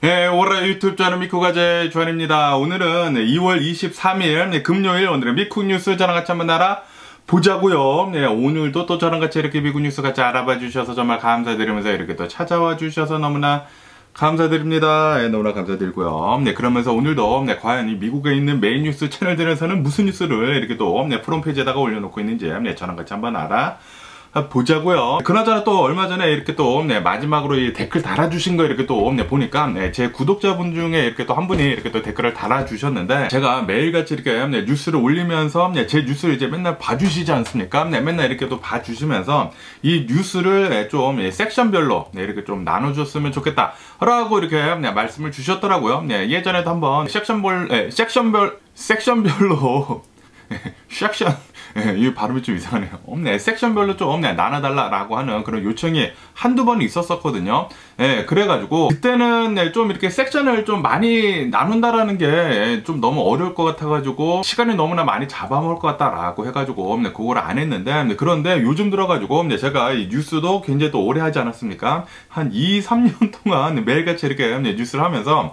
네, 올해 유튜브 저는 미쿠가제 주한입니다. 오늘은 2월 23일 금요일 오늘의 미국 뉴스 저랑 같이 한번 알아보자고요. 네, 오늘도 또 저랑 같이 이렇게 미국 뉴스 같이 알아봐 주셔서 정말 감사드리면서 이렇게 또 찾아와 주셔서 너무나 감사드립니다. 네, 너무나 감사드리고요. 네, 그러면서 오늘도 과연 이 미국에 있는 메인 뉴스 채널들에서는 무슨 뉴스를 이렇게 또 프롬페이지에다가 올려놓고 있는지 저랑 같이 한번 보자고요. 그나저나 또 얼마 전에 이렇게 또 마지막으로 이 댓글 달아주신 거 이렇게 또 보니까 제 구독자분 중에 이렇게 또 한 분이 이렇게 또 댓글을 달아주셨는데, 제가 매일같이 이렇게 뉴스를 올리면서 제 뉴스를 이제 맨날 봐주시지 않습니까? 맨날 이렇게 또 봐주시면서 이 뉴스를 좀 섹션별로 이렇게 좀 나눠줬으면 좋겠다 라고 이렇게 말씀을 주셨더라고요. 예전에도 한번 섹션별로 섹션 이 발음이 좀 이상하네요. 섹션별로 좀 나눠달라라고 하는 그런 요청이 한두 번 있었었거든요. 그래가지고 그때는 좀 이렇게 섹션을 좀 많이 나눈다라는 게 좀 너무 어려울 것 같아가지고 시간이 너무나 많이 잡아먹을 것 같다라고 해가지고 그걸 안 했는데, 그런데 요즘 들어가지고 제가 이 뉴스도 굉장히 또 오래 하지 않았습니까? 한 2-3년 동안 매일같이 이렇게 뉴스를 하면서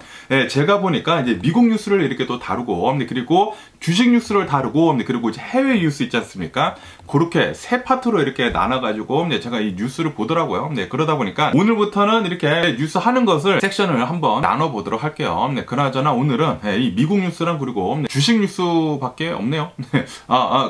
제가 보니까 이제 미국 뉴스를 이렇게 또 다루고, 그리고 주식 뉴스를 다루고, 그리고 이제 해외 뉴스 있지 않습니까? 그렇게 세 파트로 이렇게 나눠가지고 제가 이 뉴스를 보더라고요. 그러다 보니까 오늘부터는 이렇게 뉴스 하는 것을 섹션을 한번 나눠보도록 할게요. 그나저나 오늘은 이 미국 뉴스랑 그리고 주식 뉴스밖에 없네요.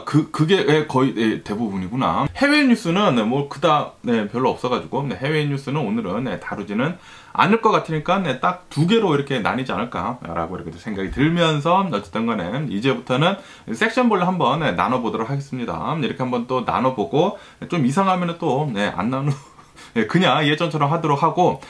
그게 거의 대부분이구나. 해외 뉴스는 뭐 그닥 별로 없어가지고 해외 뉴스는 오늘은 다루지는 않을 것 같으니까 딱 두 개로 이렇게 나뉘지 않을까라고 이렇게 생각이 들면서, 어쨌든 간에 이제부터는 섹션별로 한번 나눠보도록 하겠습니다. 이렇게 한번 또 나눠보고 좀 이상하면 또 안 그냥 예전처럼 하도록 하고,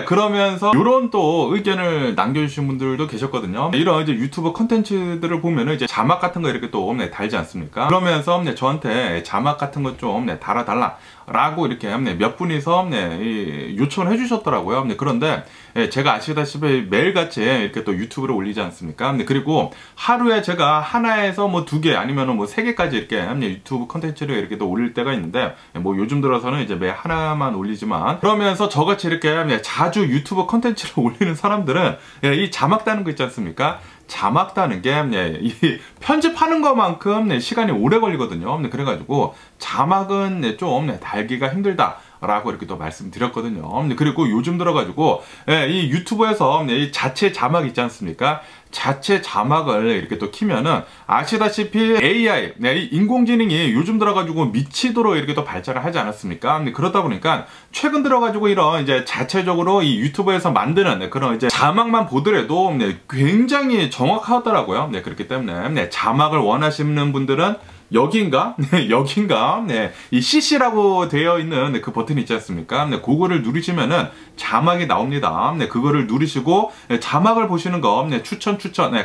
그러면서 이런 또 의견을 남겨주신 분들도 계셨거든요. 이런 이제 유튜브 컨텐츠들을 보면은 이제 자막 같은 거 이렇게 또 달지 않습니까? 그러면서 저한테 자막 같은 거 좀 달아달라 라고 이렇게 몇 분이서 요청을 해주셨더라고요. 그런데 제가 아시다시피 매일같이 이렇게 또 유튜브를 올리지 않습니까? 그리고 하루에 제가 하나에서 뭐 2개 아니면 뭐 3개까지 이렇게 유튜브 컨텐츠를 이렇게 또 올릴 때가 있는데, 뭐 요즘 들어서는 이제 매 하나만 올리지만, 그러면서 저같이 이렇게 자주 유튜브 컨텐츠를 올리는 사람들은 이 자막 다는 거 있지 않습니까? 자막 다는 게 이 편집하는 것만큼 시간이 오래 걸리거든요. 그래가지고 자막은 좀 달기가 힘들다 라고 이렇게 또 말씀드렸거든요. 그리고 요즘 들어가지고 이 유튜브에서 이 자체 자막 있지 않습니까? 자체 자막을 이렇게 또 키면은 아시다시피 AI, 이 인공지능이 요즘 들어가지고 미치도록 이렇게 또 발전을 하지 않았습니까? 그러다 보니까 최근 들어가지고 이런 이제 자체적으로 이 유튜브에서 만드는 그런 이제 자막만 보더라도 굉장히 정확하더라고요. 그렇기 때문에 자막을 원하시는 분들은 여긴가? 여긴가? 이 CC라고 되어 있는 그 버튼이 있지 않습니까? 그거를 누르시면은 자막이 나옵니다. 그거를 누르시고 자막을 보시는 거 추천,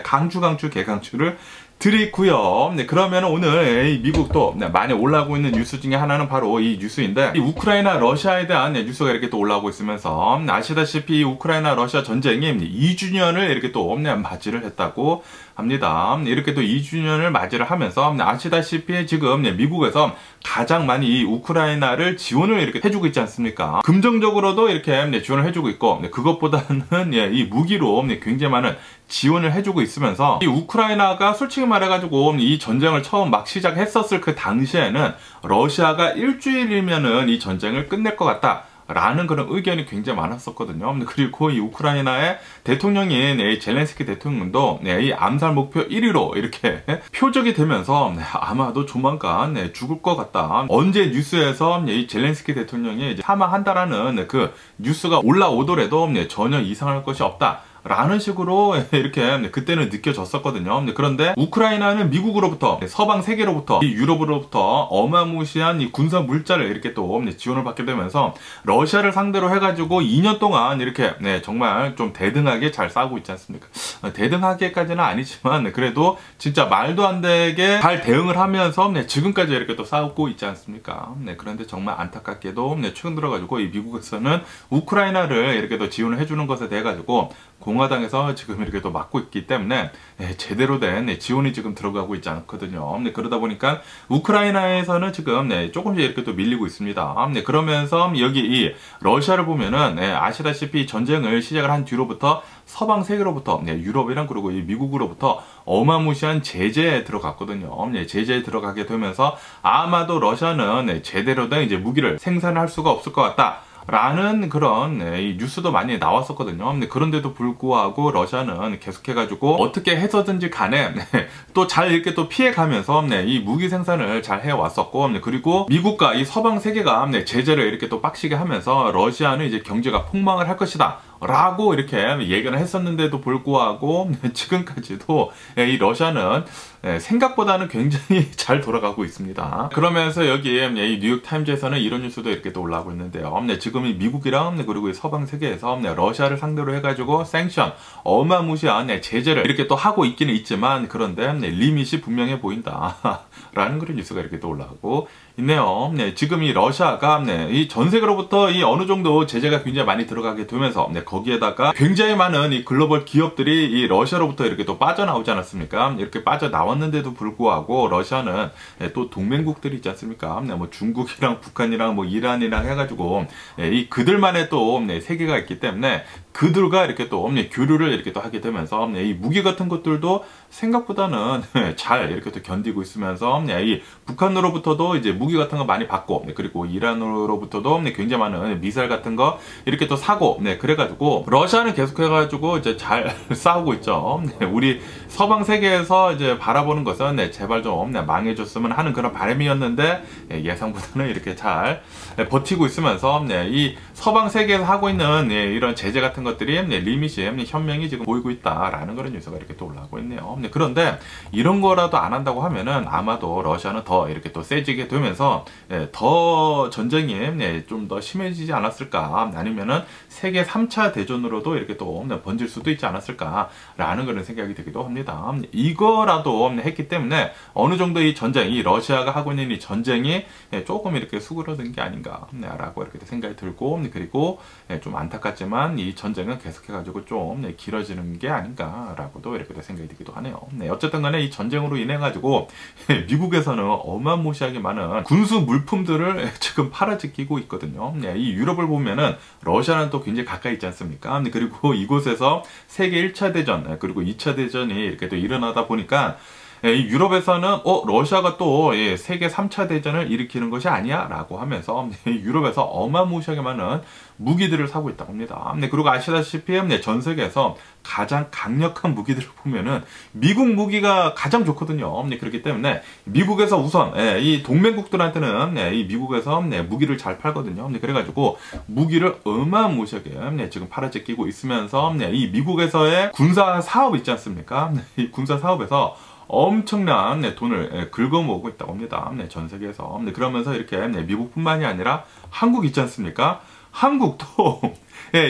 강추, 개강추를 드리고요. 그러면 오늘 미국도 많이 올라오고 있는 뉴스 중에 하나는 바로 이 뉴스인데, 이 우크라이나 러시아에 대한 뉴스가 이렇게 또 올라오고 있으면서, 아시다시피 우크라이나 러시아 전쟁이 2주년을 이렇게 또 맞이를 했다고 합니다. 이렇게 또 2주년을 맞이를 하면서 아시다시피 지금 미국에서 가장 많이 이 우크라이나를 지원을 이렇게 해주고 있지 않습니까? 금정적으로도 이렇게 지원을 해주고 있고, 그것보다는 이 무기로 굉장히 많은 지원을 해주고 있으면서, 이 우크라이나가 솔직히 말해가지고 이 전쟁을 처음 막 시작했었을 그 당시에는 러시아가 일주일이면은 이 전쟁을 끝낼 것 같다 라는 그런 의견이 굉장히 많았었거든요. 그리고 이 우크라이나의 대통령인 젤렌스키 대통령도 이 암살 목표 1위로 이렇게 표적이 되면서 아마도 조만간 죽을 것 같다. 언제 뉴스에서 이 젤렌스키 대통령이 사망한다라는 그 뉴스가 올라오더라도 전혀 이상할 것이 없다 라는 식으로 이렇게 그때는 느껴졌었거든요. 그런데 우크라이나는 미국으로부터, 서방 세계로부터, 유럽으로부터 어마무시한 이 군사 물자를 이렇게 또 지원을 받게 되면서 러시아를 상대로 해가지고 2년 동안 이렇게 정말 좀 대등하게 잘 싸우고 있지 않습니까? 대등하게까지는 아니지만 그래도 진짜 말도 안 되게 잘 대응을 하면서 지금까지 이렇게 또 싸우고 있지 않습니까? 그런데 정말 안타깝게도 최근 들어가지고 이 미국에서는 우크라이나를 이렇게 또 지원을 해주는 것에 대해 가지고 공화당에서 지금 이렇게 또 막고 있기 때문에 제대로 된 지원이 지금 들어가고 있지 않거든요. 그러다 보니까 우크라이나에서는 지금 조금씩 이렇게 또 밀리고 있습니다. 그러면서 여기 이 러시아를 보면은 아시다시피 전쟁을 시작을 한 뒤로부터 서방 세계로부터 유럽이랑 그리고 이 미국으로부터 어마무시한 제재에 들어갔거든요. 제재에 들어가게 되면서 아마도 러시아는 제대로 된 이제 무기를 생산할 수가 없을 것 같다. 라는 그런 이 뉴스도 많이 나왔었거든요. 그런데도 불구하고 러시아는 계속해가지고 어떻게 해서든지 간에 또 잘 이렇게 또 피해가면서 이 무기 생산을 잘 해왔었고, 그리고 미국과 이 서방 세계가 제재를 이렇게 또 빡시게 하면서 러시아는 이제 경제가 폭망을 할 것이다 라고 이렇게 얘기를 했었는데도 불구하고 지금까지도 이 러시아는 생각보다는 굉장히 잘 돌아가고 있습니다. 그러면서 여기 이 뉴욕타임즈에서는 이런 뉴스도 이렇게 또 올라오고 있는데요. 지금 이 미국이랑 그리고 이 서방 세계에서 러시아를 상대로 해가지고 생션, 어마무시한 제재를 이렇게 또 하고 있기는 있지만, 그런데 리밋이 분명해 보인다 라는 그런 뉴스가 이렇게 또 올라오고 있네요. 지금 이 러시아가 이 전 세계로부터 이 어느 정도 제재가 굉장히 많이 들어가게 되면서 거기에다가 굉장히 많은 이 글로벌 기업들이 이 러시아로부터 이렇게 또 빠져나오지 않았습니까? 이렇게 빠져나왔는데도 불구하고 러시아는 또 동맹국들이 있지 않습니까? 뭐 중국이랑 북한이랑 뭐 이란이랑 해가지고 이 그들만의 또 세계가 있기 때문에 그들과 이렇게 또 교류를 이렇게 또 하게 되면서 이 무기 같은 것들도 생각보다는 잘 이렇게 또 견디고 있으면서 이 북한으로부터도 이제 무기 같은 거 많이 받고, 그리고 이란으로부터도 굉장히 많은 미사일 같은 거 이렇게 또 사고, 그래가지고 러시아는 계속해가지고 이제 잘 싸우고 있죠. 우리 서방 세계에서 이제 바라보는 것은 제발 좀 망해줬으면 하는 그런 바람이었는데 예상보다는 이렇게 잘 버티고 있으면서 이 서방 세계에서 하고 있는 이런 제재 같은 것들이 리밋이 현명히 지금 보이고 있다라는 그런 뉴스가 이렇게 또 올라오고 있네요. 그런데 이런 거라도 안 한다고 하면은 아마도 러시아는 더 이렇게 또 세지게 되면서 더 전쟁이 좀 더 심해지지 않았을까, 아니면은 세계 3차 대전으로도 이렇게 또 번질 수도 있지 않았을까라는 그런 생각이 들기도 합니다. 이거라도 했기 때문에 어느 정도 이 전쟁, 이 러시아가 하고 있는 이 전쟁이 조금 이렇게 수그러든 게 아닌가라고 이렇게 생각이 들고, 그리고 좀 안타깝지만 이 전쟁은 계속해가지고 좀 길어지는 게 아닌가라고도 이렇게 생각이 들기도 하네요. 어쨌든 간에 이 전쟁으로 인해 가지고 미국에서는 어마무시하게 많은 군수 물품들을 지금 팔아지키고 있거든요. 이 유럽을 보면은 러시아는 또 굉장히 가까이 있지 않습니까? 그리고 이곳에서 세계 1차 대전, 그리고 2차 대전이 이렇게 또 일어나다 보니까 유럽에서는 러시아가 또 세계 3차 대전을 일으키는 것이 아니야 라고 하면서 유럽에서 어마무시하게 많은 무기들을 사고 있다고 합니다. 그리고 아시다시피 전 세계에서 가장 강력한 무기들을 보면은 미국 무기가 가장 좋거든요. 그렇기 때문에 미국에서 우선 이 동맹국들한테는 이 미국에서 무기를 잘 팔거든요. 그래가지고 무기를 어마무시하게 지금 팔아제끼고 있으면서 이 미국에서의 군사 사업 있지 않습니까? 이 군사 사업에서 엄청난 돈을 긁어모으고 있다고 합니다. 전 세계에서. 그러면서 이렇게 미국뿐만이 아니라 한국 있지 않습니까? 한국도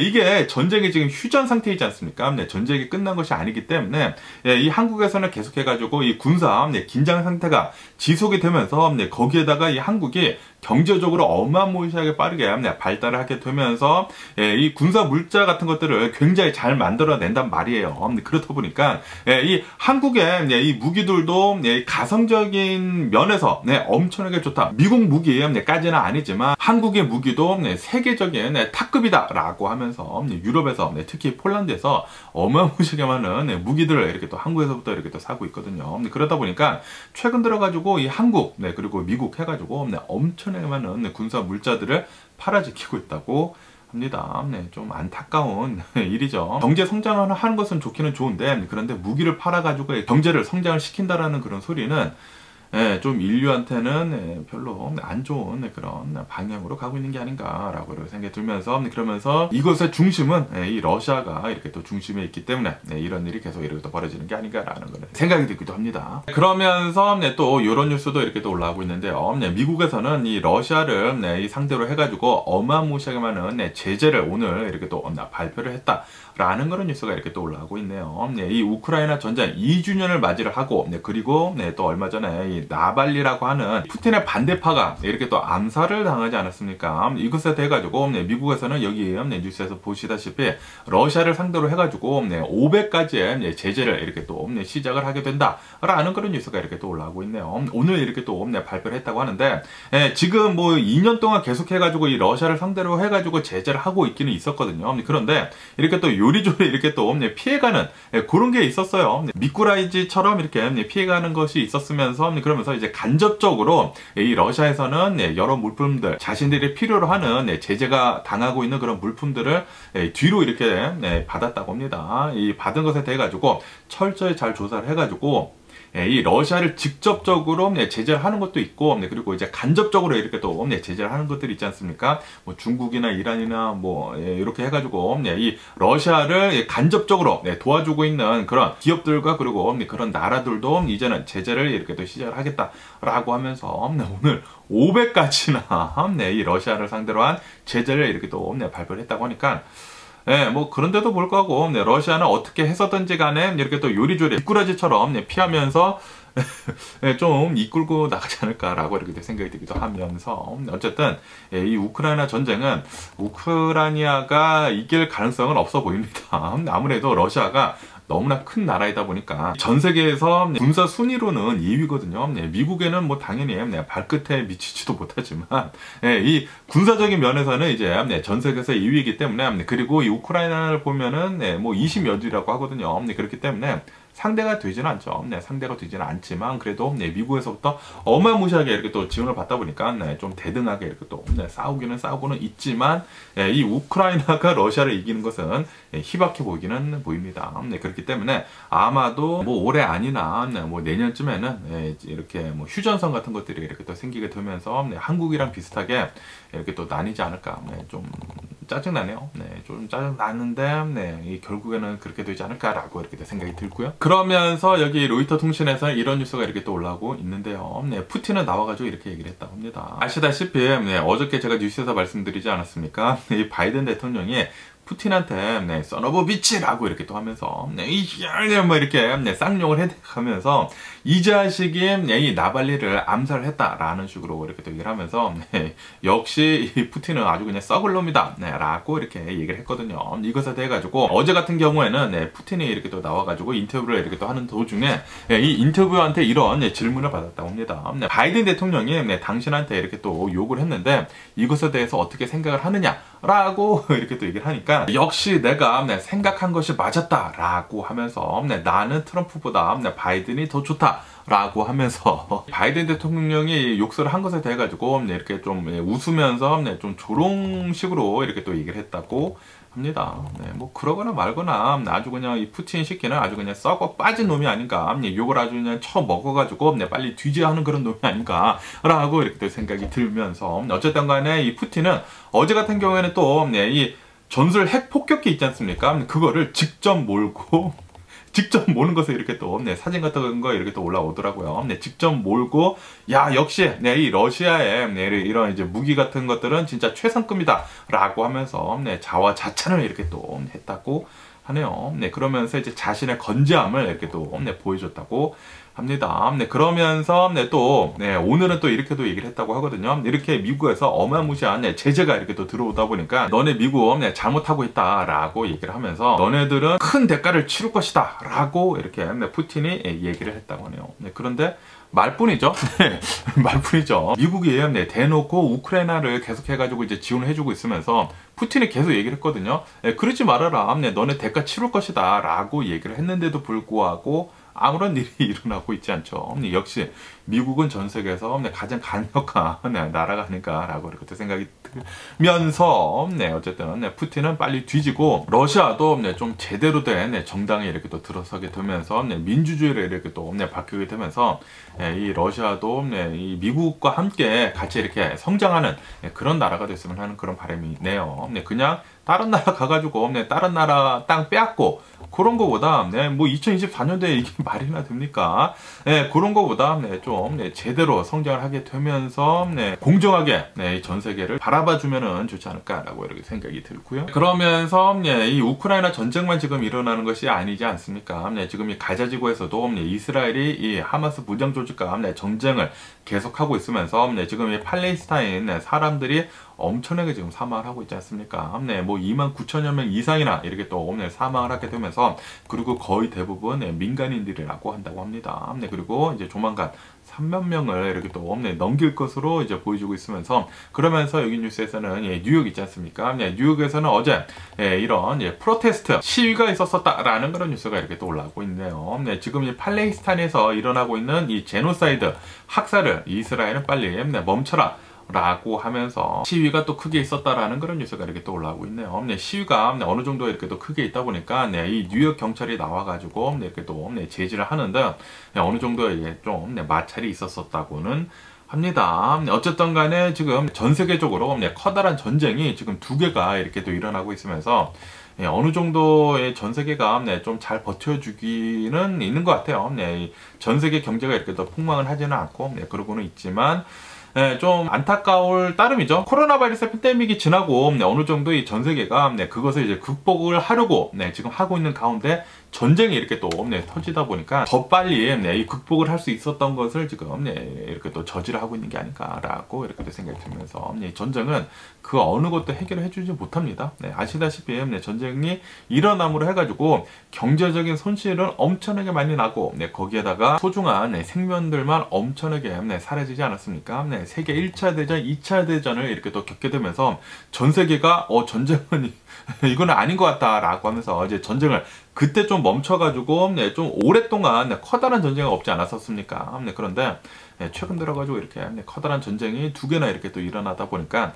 이게 전쟁이 지금 휴전 상태이지 않습니까? 전쟁이 끝난 것이 아니기 때문에 이 한국에서는 계속해가지고 이 군사 긴장 상태가 지속이 되면서 거기에다가 이 한국이 경제적으로 어마무시하게 빠르게 발달을 하게 되면서 이 군사 물자 같은 것들을 굉장히 잘 만들어낸단 말이에요. 그렇다 보니까 이 한국의 이 무기들도 가성적인 면에서 엄청나게 좋다. 미국 무기까지는 아니지만 한국의 무기도 세계적인 탑급이다 라고 하면서 유럽에서 특히 폴란드에서 어마무시하게 많은 무기들을 이렇게 또 한국에서부터 이렇게 또 사고 있거든요. 그러다 보니까 최근 들어가지고 이 한국 그리고 미국 해가지고 엄청나게 많은 군사 물자들을 팔아지키고 있다고 합니다. 좀 안타까운 일이죠. 경제 성장을 하는 것은 좋기는 좋은데, 그런데 무기를 팔아가지고 경제를 성장을 시킨다라는 그런 소리는 좀 인류한테는 별로 안 좋은 그런 방향으로 가고 있는 게 아닌가라고 생각이 들면서, 그러면서 이것의 중심은 이 러시아가 이렇게 또 중심에 있기 때문에 이런 일이 계속 이렇게 또 벌어지는 게 아닌가라는 그런 생각이 들기도 합니다. 그러면서 또 이런 뉴스도 이렇게 또 올라오고 있는데요. 미국에서는 이 러시아를 이 상대로 해가지고 어마무시하게 많은 제재를 오늘 이렇게 또 발표를 했다. 라는 그런 뉴스가 이렇게 또 올라오고 있네요. 이 우크라이나 전쟁 2주년을 맞이를 하고, 그리고 또 얼마 전에 이 이 나발리라고 하는 푸틴의 반대파가 이렇게 또 암살을 당하지 않았습니까? 이것에 대해 가지고 미국에서는 여기 뉴스에서 보시다시피 러시아를 상대로 해가지고 500가지의 제재를 이렇게 또 시작을 하게 된다라는 그런 뉴스가 이렇게 또 올라오고 있네요. 오늘 이렇게 또 발표를 했다고 하는데, 지금 뭐 2년 동안 계속해가지고 이 러시아를 상대로 해가지고 제재를 하고 있기는 있었거든요. 그런데 이렇게 또 요리조리 이렇게 또 피해가는 그런 게 있었어요. 미꾸라지처럼 이렇게 피해가는 것이 있었으면서, 그러면서 이제 간접적으로 이 러시아에서는 여러 물품들, 자신들이 필요로 하는 제재가 당하고 있는 그런 물품들을 뒤로 이렇게 받았다고 합니다. 이 받은 것에 대해 가지고 철저히 잘 조사를 해가지고 이 러시아를 직접적으로 제재를 하는 것도 있고, 그리고 이제 간접적으로 이렇게 또 제재를 하는 것들이 있지 않습니까? 뭐 중국이나 이란이나 뭐 이렇게 해가지고 이 러시아를 간접적으로 도와주고 있는 그런 기업들과 그리고 그런 나라들도 이제는 제재를 이렇게 또 시작을 하겠다라고 하면서 오늘 500가지나 이 러시아를 상대로 한 제재를 이렇게 또 발표를 했다고 하니까, 뭐 그런데도 불구하고 러시아는 어떻게 해서든지 간에 이렇게 또 요리조리 미꾸라지처럼 피하면서 좀 이끌고 나가지 않을까라고 이렇게 생각이 들기도 하면서, 어쨌든 이 우크라이나 전쟁은 우크라이나가 이길 가능성은 없어 보입니다. 아무래도 러시아가 너무나 큰 나라이다 보니까 전 세계에서 군사 순위로는 2위거든요. 미국에는 뭐 당연히 발끝에 미치지도 못하지만, 이 군사적인 면에서는 이제 전 세계에서 2위이기 때문에, 그리고 이 우크라이나를 보면은 뭐 20몇 위라고 하거든요. 그렇기 때문에 상대가 되지는 않죠. 상대가 되지는 않지만, 그래도 미국에서부터 어마무시하게 이렇게 또 지원을 받다 보니까 좀 대등하게 이렇게 또 싸우고는 있지만, 이 우크라이나가 러시아를 이기는 것은 희박해 보이기는 보입니다. 그렇기 때문에 아마도 뭐 올해 아니나 뭐 내년쯤에는 이렇게 뭐 휴전선 같은 것들이 이렇게 또 생기게 되면서 한국이랑 비슷하게 이렇게 또 나뉘지 않을까. 좀 짜증나네요. 좀 짜증나는데 결국에는 그렇게 되지 않을까라고 이렇게 생각이 들고요. 그러면서 여기 로이터 통신에서 이런 뉴스가 이렇게 또 올라오고 있는데요. 푸틴은 나와가지고 이렇게 얘기를 했다고 합니다. 아시다시피 어저께 제가 뉴스에서 말씀드리지 않았습니까? 이 바이든 대통령이 푸틴한테 선 오브 비치라고 이렇게 또 하면서 뭐 이렇게 쌍욕을 해가면서 이 자식이 이 나발리를 암살을 했다라는 식으로 이렇게 또 얘기를 하면서 역시 이 푸틴은 아주 그냥 썩을 놈이다 라고 이렇게 얘기를 했거든요. 이것에 대해 가지고 어제 같은 경우에는 푸틴이 이렇게 또 나와가지고 인터뷰를 이렇게 또 하는 도중에 이 인터뷰한테 이런 질문을 받았다고 합니다. 바이든 대통령이 당신한테 이렇게 또 욕을 했는데 이것에 대해서 어떻게 생각을 하느냐 라고 이렇게 또 얘기를 하니까, 역시 내가 생각한 것이 맞았다라고 하면서 나는 트럼프보다 바이든이 더 좋다라고 하면서 바이든 대통령이 욕설을 한 것에 대해 가지고 이렇게 좀 웃으면서 좀 조롱식으로 이렇게 또 얘기를 했다고 합니다. 뭐 그러거나 말거나 아주 그냥 이 푸틴 시키는 아주 그냥 썩어 빠진 놈이 아닌가, 욕을 아주 그냥 처먹어가지고 빨리 뒤져야 하는 그런 놈이 아닌가 라고 이렇게 또 생각이 들면서, 어쨌든 간에 이 푸틴은 어제 같은 경우에는 또 이 전술 핵 폭격기 있지 않습니까? 그거를 직접 몰고 직접 모는 것에 이렇게 또 사진 같은 거 이렇게 또 올라오더라고요. 직접 몰고, 야 역시 이 러시아의 이런 이제 무기 같은 것들은 진짜 최상급이다 라고 하면서 자화자찬을 이렇게 또 했다고 하네요. 그러면서 이제 자신의 건재함을 이렇게 또 보여줬다고 합니다. 그러면서 또 오늘은 또 이렇게도 얘기를 했다고 하거든요. 이렇게 미국에서 어마무시한 제재가 이렇게 또 들어오다 보니까 너네 미국 잘못하고 있다라고 얘기를 하면서 너네들은 큰 대가를 치를 것이다 라고 이렇게 푸틴이 얘기를 했다고 하네요. 그런데 말뿐이죠. 말뿐이죠. 미국이 대놓고 우크라이나를 계속해가지고 이제 지원을 해주고 있으면서 푸틴이 계속 얘기를 했거든요. 그러지 말아라. 너네 대가 치를 것이다 라고 얘기를 했는데도 불구하고 아무런 일이 일어나고 있지 않죠. 역시 미국은 전 세계에서 가장 강력한 나라가 아닌가라고 이렇게 생각이 들면서 어쨌든 푸틴은 빨리 뒤지고 러시아도 좀 제대로 된 정당에 이렇게 또 들어서게 되면서 민주주의를 이렇게 또 바뀌게 되면서 이 러시아도 이 미국과 함께 같이 이렇게 성장하는 그런 나라가 됐으면 하는 그런 바람이 있네요. 그냥 다른 나라 가가지고 다른 나라 땅 빼앗고 그런 거보다 뭐 2024년도에 이게 말이나 됩니까? 그런 거보다 좀 제대로 성장을 하게 되면서 공정하게 전 세계를 바라봐 주면은 좋지 않을까라고 이렇게 생각이 들고요. 그러면서 이 우크라이나 전쟁만 지금 일어나는 것이 아니지 않습니까? 지금 이 가자 지구에서도 이스라엘이 이 하마스 무장 조직과 전쟁을 계속하고 있으면서 지금 이 팔레스타인 사람들이 엄청나게 지금 사망을 하고 있지 않습니까? 뭐 29,000여 명 이상이나 이렇게 또 사망을 하게 되면서, 그리고 거의 대부분 민간인들이라고 한다고 합니다. 그리고 이제 조만간 3만 명을 이렇게 또 넘길 것으로 이제 보여주고 있으면서, 그러면서 여기 뉴스에서는 뉴욕 있지 않습니까? 뉴욕에서는 어제 이런 프로테스트 시위가 있었다라는 그런 뉴스가 이렇게 또 올라오고 있네요. 지금 이 팔레스타인에서 일어나고 있는 이 제노사이드 학살을 이스라엘은 빨리 멈춰라 라고 하면서 시위가 또 크게 있었다라는 그런 뉴스가 이렇게 또 올라오고 있네요. 시위가 어느 정도 이렇게 또 크게 있다 보니까 이 뉴욕 경찰이 나와가지고 이렇게 또 제지를 하는데, 어느 정도 좀 마찰이 있었다고는 합니다. 어쨌든 간에 지금 전 세계적으로 커다란 전쟁이 지금 두 개가 이렇게 또 일어나고 있으면서, 어느 정도의 전 세계가 좀 잘 버텨주기는 있는 것 같아요. 전 세계 경제가 이렇게 또 폭망을 하지는 않고 그러고는 있지만, 좀 안타까울 따름이죠. 코로나 바이러스 팬데믹이 지나고 어느 정도 이 전 세계가 그것을 이제 극복을 하려고 지금 하고 있는 가운데 전쟁이 이렇게 또 터지다 보니까 더 빨리 이 극복을 할 수 있었던 것을 지금 이렇게 또 저지를 하고 있는 게 아닌가라고 이렇게 또 생각이 들면서, 전쟁은 그 어느 것도 해결을 해주지 못합니다. 아시다시피 전쟁이 일어남으로 해가지고 경제적인 손실은 엄청나게 많이 나고, 거기에다가 소중한 생명들만 엄청나게 사라지지 않았습니까? 세계 1차 대전, 2차 대전을 이렇게 또 겪게 되면서 전 세계가 전쟁은 이거는 아닌 것 같다라고 하면서 이제 전쟁을 그때 좀 멈춰가지고 좀 오랫동안 커다란 전쟁이 없지 않았었습니까? 그런데 최근 들어가지고 이렇게 커다란 전쟁이 두 개나 이렇게 또 일어나다 보니까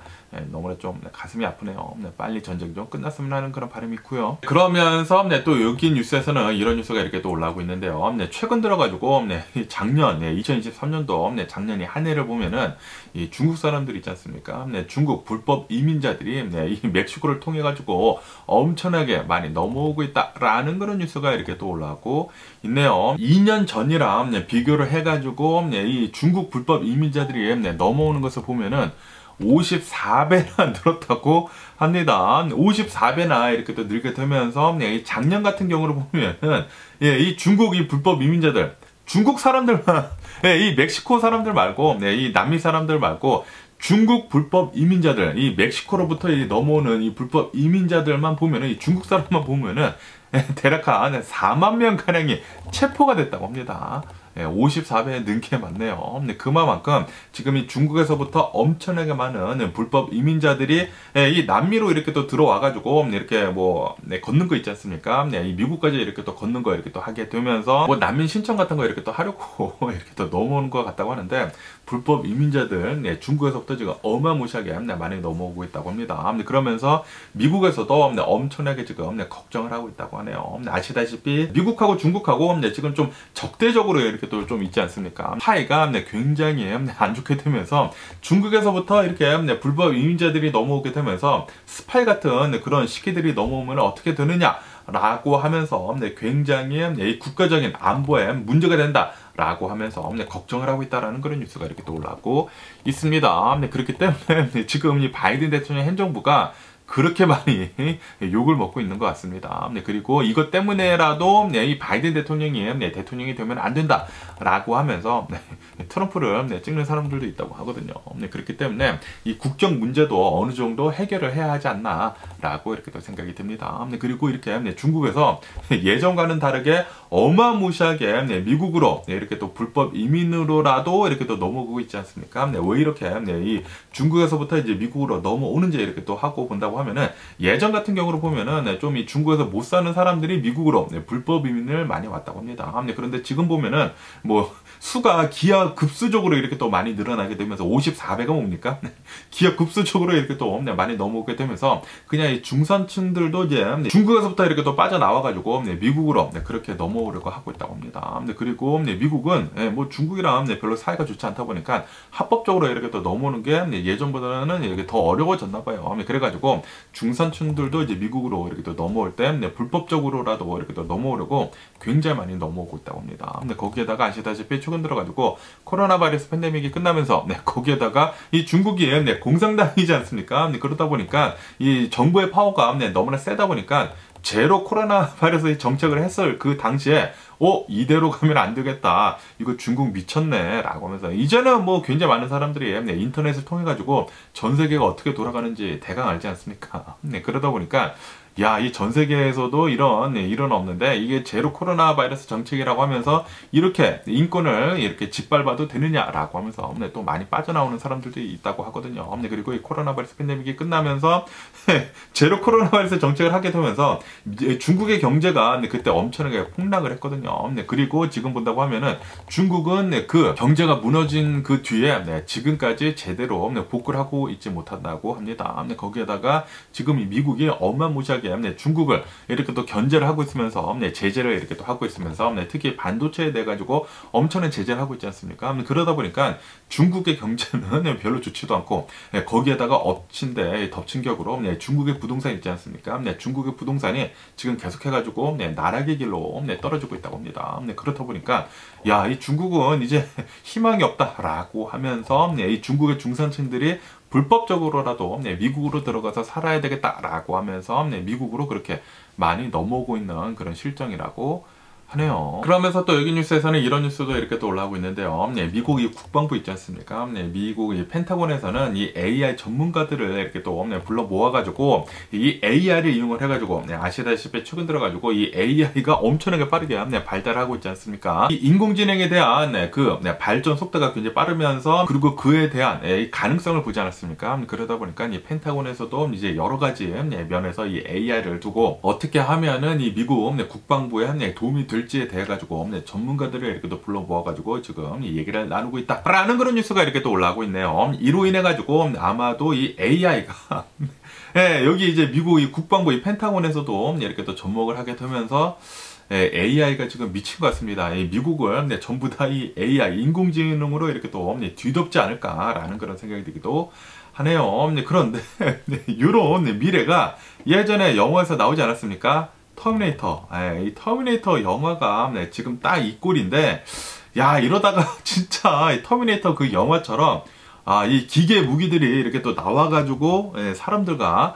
너무나 좀 가슴이 아프네요. 빨리 전쟁 좀 끝났으면 하는 그런 바람이 있고요. 그러면서 또 여기 뉴스에서는 이런 뉴스가 이렇게 또 올라오고 있는데요. 최근 들어가지고 작년 2023년도 작년이 한 해를 보면은 이 중국 사람들이 있지 않습니까? 중국 불법 이민자들이 이 멕시코를 통해 가지고 엄청나게 많이 넘어오고 있다라는 그런 뉴스가 이렇게 또 올라오고 있네요. 2년 전이랑 비교를 해가지고 이 중국 불법 이민자들이 넘어오는 것을 보면은 54배나 늘었다고 합니다. 54배나 이렇게 또 늘게 되면서 작년 같은 경우를 보면은 이 중국 이 불법 이민자들, 중국 사람들만 이 멕시코 사람들 말고 이 남미 사람들 말고 중국 불법 이민자들, 이 멕시코로부터 넘어오는 이 불법 이민자들만 보면은, 이 중국 사람만 보면은 대략 한 4만 명 가량이 체포가 됐다고 합니다. 54배에 는 게 맞네요. 그만큼 지금 이 중국에서부터 엄청나게 많은 불법 이민자들이 이 남미로 이렇게 또 들어와가지고 이렇게 뭐 걷는 거 있지 않습니까? 이 미국까지 이렇게 또 걷는 거 이렇게 또 하게 되면서 뭐 난민 신청 같은 거 이렇게 또 하려고 이렇게 또 넘어오는 것 같다고 하는데, 불법 이민자들 중국에서부터 지금 어마무시하게 많이 넘어오고 있다고 합니다. 그러면서 미국에서도 엄청나게 지금 걱정을 하고 있다고 하네요. 아시다시피 미국하고 중국하고 지금 좀 적대적으로 이렇게 또 좀 있지 않습니까? 사이가 굉장히 안 좋게 되면서 중국에서부터 이렇게 불법 이민자들이 넘어오게 되면서 스파이 같은 그런 시기들이 넘어오면 어떻게 되느냐 라고 하면서 굉장히 국가적인 안보에 문제가 된다 라고 하면서 걱정을 하고 있다라는 그런 뉴스가 이렇게 또 올라오고 있습니다. 그렇기 때문에 지금 이 바이든 대통령 행정부가 그렇게 많이 욕을 먹고 있는 것 같습니다. 그리고 이것 때문에라도 이 바이든 대통령이 대통령이 되면 안 된다라고 하면서 트럼프를 찍는 사람들도 있다고 하거든요. 그렇기 때문에 이 국정 문제도 어느 정도 해결을 해야 하지 않나라고 이렇게 또 생각이 듭니다. 그리고 이렇게 중국에서 예전과는 다르게 어마무시하게 미국으로 이렇게 또 불법 이민으로라도 이렇게 또 넘어오고 있지 않습니까? 왜 이렇게 이 중국에서부터 이제 미국으로 넘어오는지 이렇게 또 하고 본다고 하면은, 예전 같은 경우로 보면은 좀 이 중국에서 못 사는 사람들이 미국으로 불법 이민을 많이 왔다고 합니다. 그런데 지금 보면은 뭐 수가 기하급수적으로 이렇게 또 많이 늘어나게 되면서 54배가 뭡니까? 기하급수적으로 이렇게 또 많이 넘어오게 되면서 그냥 이 중산층들도 이제 중국에서부터 이렇게 또 빠져나와가지고 미국으로 그렇게 넘어오려고 하고 있다고 합니다. 그리고 미국은 뭐 중국이랑 별로 사이가 좋지 않다 보니까 합법적으로 이렇게 또 넘어오는 게 예전보다는 이렇게 더 어려워졌나 봐요. 그래가지고 중산층들도 이제 미국으로 이렇게 또 넘어올 때 불법적으로라도 이렇게 또 넘어오려고 굉장히 많이 넘어오고 있다고 합니다. 근데 거기에다가 아시다시피 최근 들어가지고 코로나 바이러스 팬데믹이 끝나면서 거기에다가 이 중국이 공산당이지 않습니까? 그러다 보니까 이 정부의 파워가 너무나 세다 보니까 제로 코로나 바이러스 정책을 했을 그 당시에 이대로 가면 안 되겠다. 이거 중국 미쳤네. 라고 하면서 이제는 뭐 굉장히 많은 사람들이 인터넷을 통해 가지고 전 세계가 어떻게 돌아가는지 대강 알지 않습니까? 그러다 보니까 야, 이 전 세계에서도 이런 없는데 이게 제로 코로나 바이러스 정책이라고 하면서 이렇게 인권을 이렇게 짓밟아도 되느냐라고 하면서 또 많이 빠져나오는 사람들도 있다고 하거든요. 그리고 이 코로나 바이러스 팬데믹이 끝나면서 제로 코로나 바이러스 정책을 하게 되면서 중국의 경제가 그때 엄청나게 폭락을 했거든요. 그리고 지금 본다고 하면은 중국은 그 경제가 무너진 그 뒤에 지금까지 제대로 복구를 하고 있지 못한다고 합니다. 거기에다가 지금 이 미국이 어마무시하게 중국을 이렇게 또 견제를 하고 있으면서 제재를 이렇게 또 하고 있으면서 특히 반도체에 대해 가지고 엄청난 제재를 하고 있지 않습니까? 그러다 보니까 중국의 경제는 별로 좋지도 않고 거기에다가 덮친 격으로 중국의 부동산 있지 않습니까? 중국의 부동산이 지금 계속해 가지고 나락의 길로 떨어지고 있다고 합니다. 그렇다 보니까 야, 이 중국은 이제 희망이 없다라고 하면서 이 중국의 중산층들이 불법적으로라도 미국으로 들어가서 살아야 되겠다라고 하면서 미국으로 그렇게 많이 넘어오고 있는 그런 실정이라고 하네요. 그러면서 또 여기 뉴스에서는 이런 뉴스도 이렇게 또 올라오고 있는데요. 미국 이 국방부 있지 않습니까? 미국 이 펜타곤에서는 이 AI 전문가들을 이렇게 또 불러 모아가지고 이 AI를 이용을 해가지고 아시다시피 최근 들어가지고 이 AI가 엄청나게 빠르게 발달하고 있지 않습니까? 이 인공지능에 대한 그 발전 속도가 굉장히 빠르면서 그리고 그에 대한 가능성을 보지 않았습니까? 그러다 보니까 이 펜타곤에서도 이제 여러 가지 면에서 이 AI를 두고 어떻게 하면은 이 미국 국방부에 도움이 될지에 대해 가지고 전문가들을 이렇게 또 불러 모아가지고 지금 이 얘기를 나누고 있다라는 그런 뉴스가 이렇게 또 올라오고 있네요. 이로 인해 가지고 아마도 이 AI가 여기 이제 미국 이 국방부 이 펜타곤에서도 이렇게 또 접목을 하게 되면서 AI가 지금 미친 것 같습니다. 미국을 전부 다 이 AI 인공지능으로 이렇게 또 뒤덮지 않을까라는 그런 생각이 들기도 하네요. 그런데 이런 미래가 예전에 영화에서 나오지 않았습니까? 터미네이터. 이 터미네이터 영화가 지금 딱 이 꼴인데, 야, 이러다가 진짜 이 터미네이터 그 영화처럼 이 기계 무기들이 이렇게 또 나와가지고 사람들과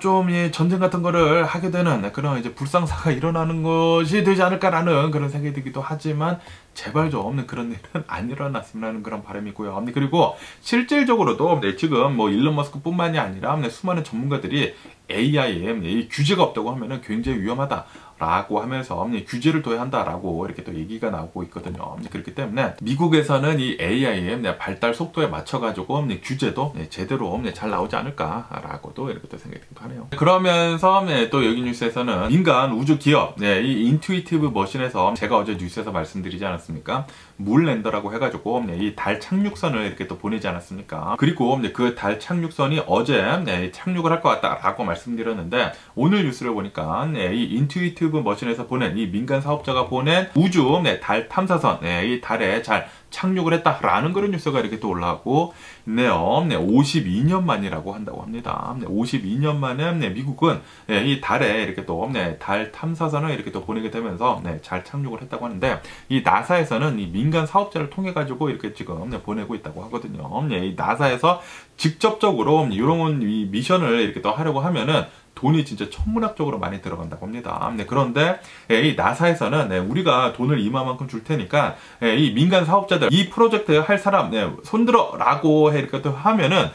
좀 전쟁 같은 거를 하게 되는 그런 이제 불상사가 일어나는 것이 되지 않을까라는 그런 생각이 들기도 하지만 제발 좀 그런 일은 안 일어났으면 하는 그런 바람이고요. 그리고 실질적으로도 지금 뭐 일론 머스크 뿐만이 아니라 수많은 전문가들이 AI에 규제가 없다고 하면은 굉장히 위험하다. 라고 하면서 규제를 둬야 한다라고 이렇게 또 얘기가 나오고 있거든요. 그렇기 때문에 미국에서는 이 AI의 발달 속도에 맞춰가지고 규제도 제대로 잘 나오지 않을까라고도 이렇게 또 생각이 하네요. 그러면서 또 여기 뉴스에서는 민간 우주 기업, 이 인투이티브 머신에서 제가 어제 뉴스에서 말씀드리지 않았습니까? 물랜더라고 해가지고 이 달 착륙선을 이렇게 또 보내지 않았습니까? 그리고 그 달 착륙선이 어제 착륙을 할 것 같다라고 말씀드렸는데 오늘 뉴스를 보니까 이 인투이티브 머신에서 보낸 이 민간 사업자가 보낸 우주 달 탐사선 이 달에 잘 착륙을 했다라는 그런 뉴스가 이렇게 또 올라오고 있네요. 52년 만이라고 한다고 합니다. 52년 만에 미국은 이 달에 이렇게 또 달 탐사선을 이렇게 또 보내게 되면서 잘 착륙을 했다고 하는데 이 나사에서는 이 민간 사업자를 통해 가지고 이렇게 지금 보내고 있다고 하거든요. 이 나사에서 직접적으로 이런 이 미션을 이렇게 또 하려고 하면은 돈이 진짜 천문학적으로 많이 들어간다고 합니다. 그런데 이 나사에서는 우리가 돈을 이만큼 줄 테니까 이 민간 사업자들 이 프로젝트 할 사람 손들어 라고 이렇게 또 하면은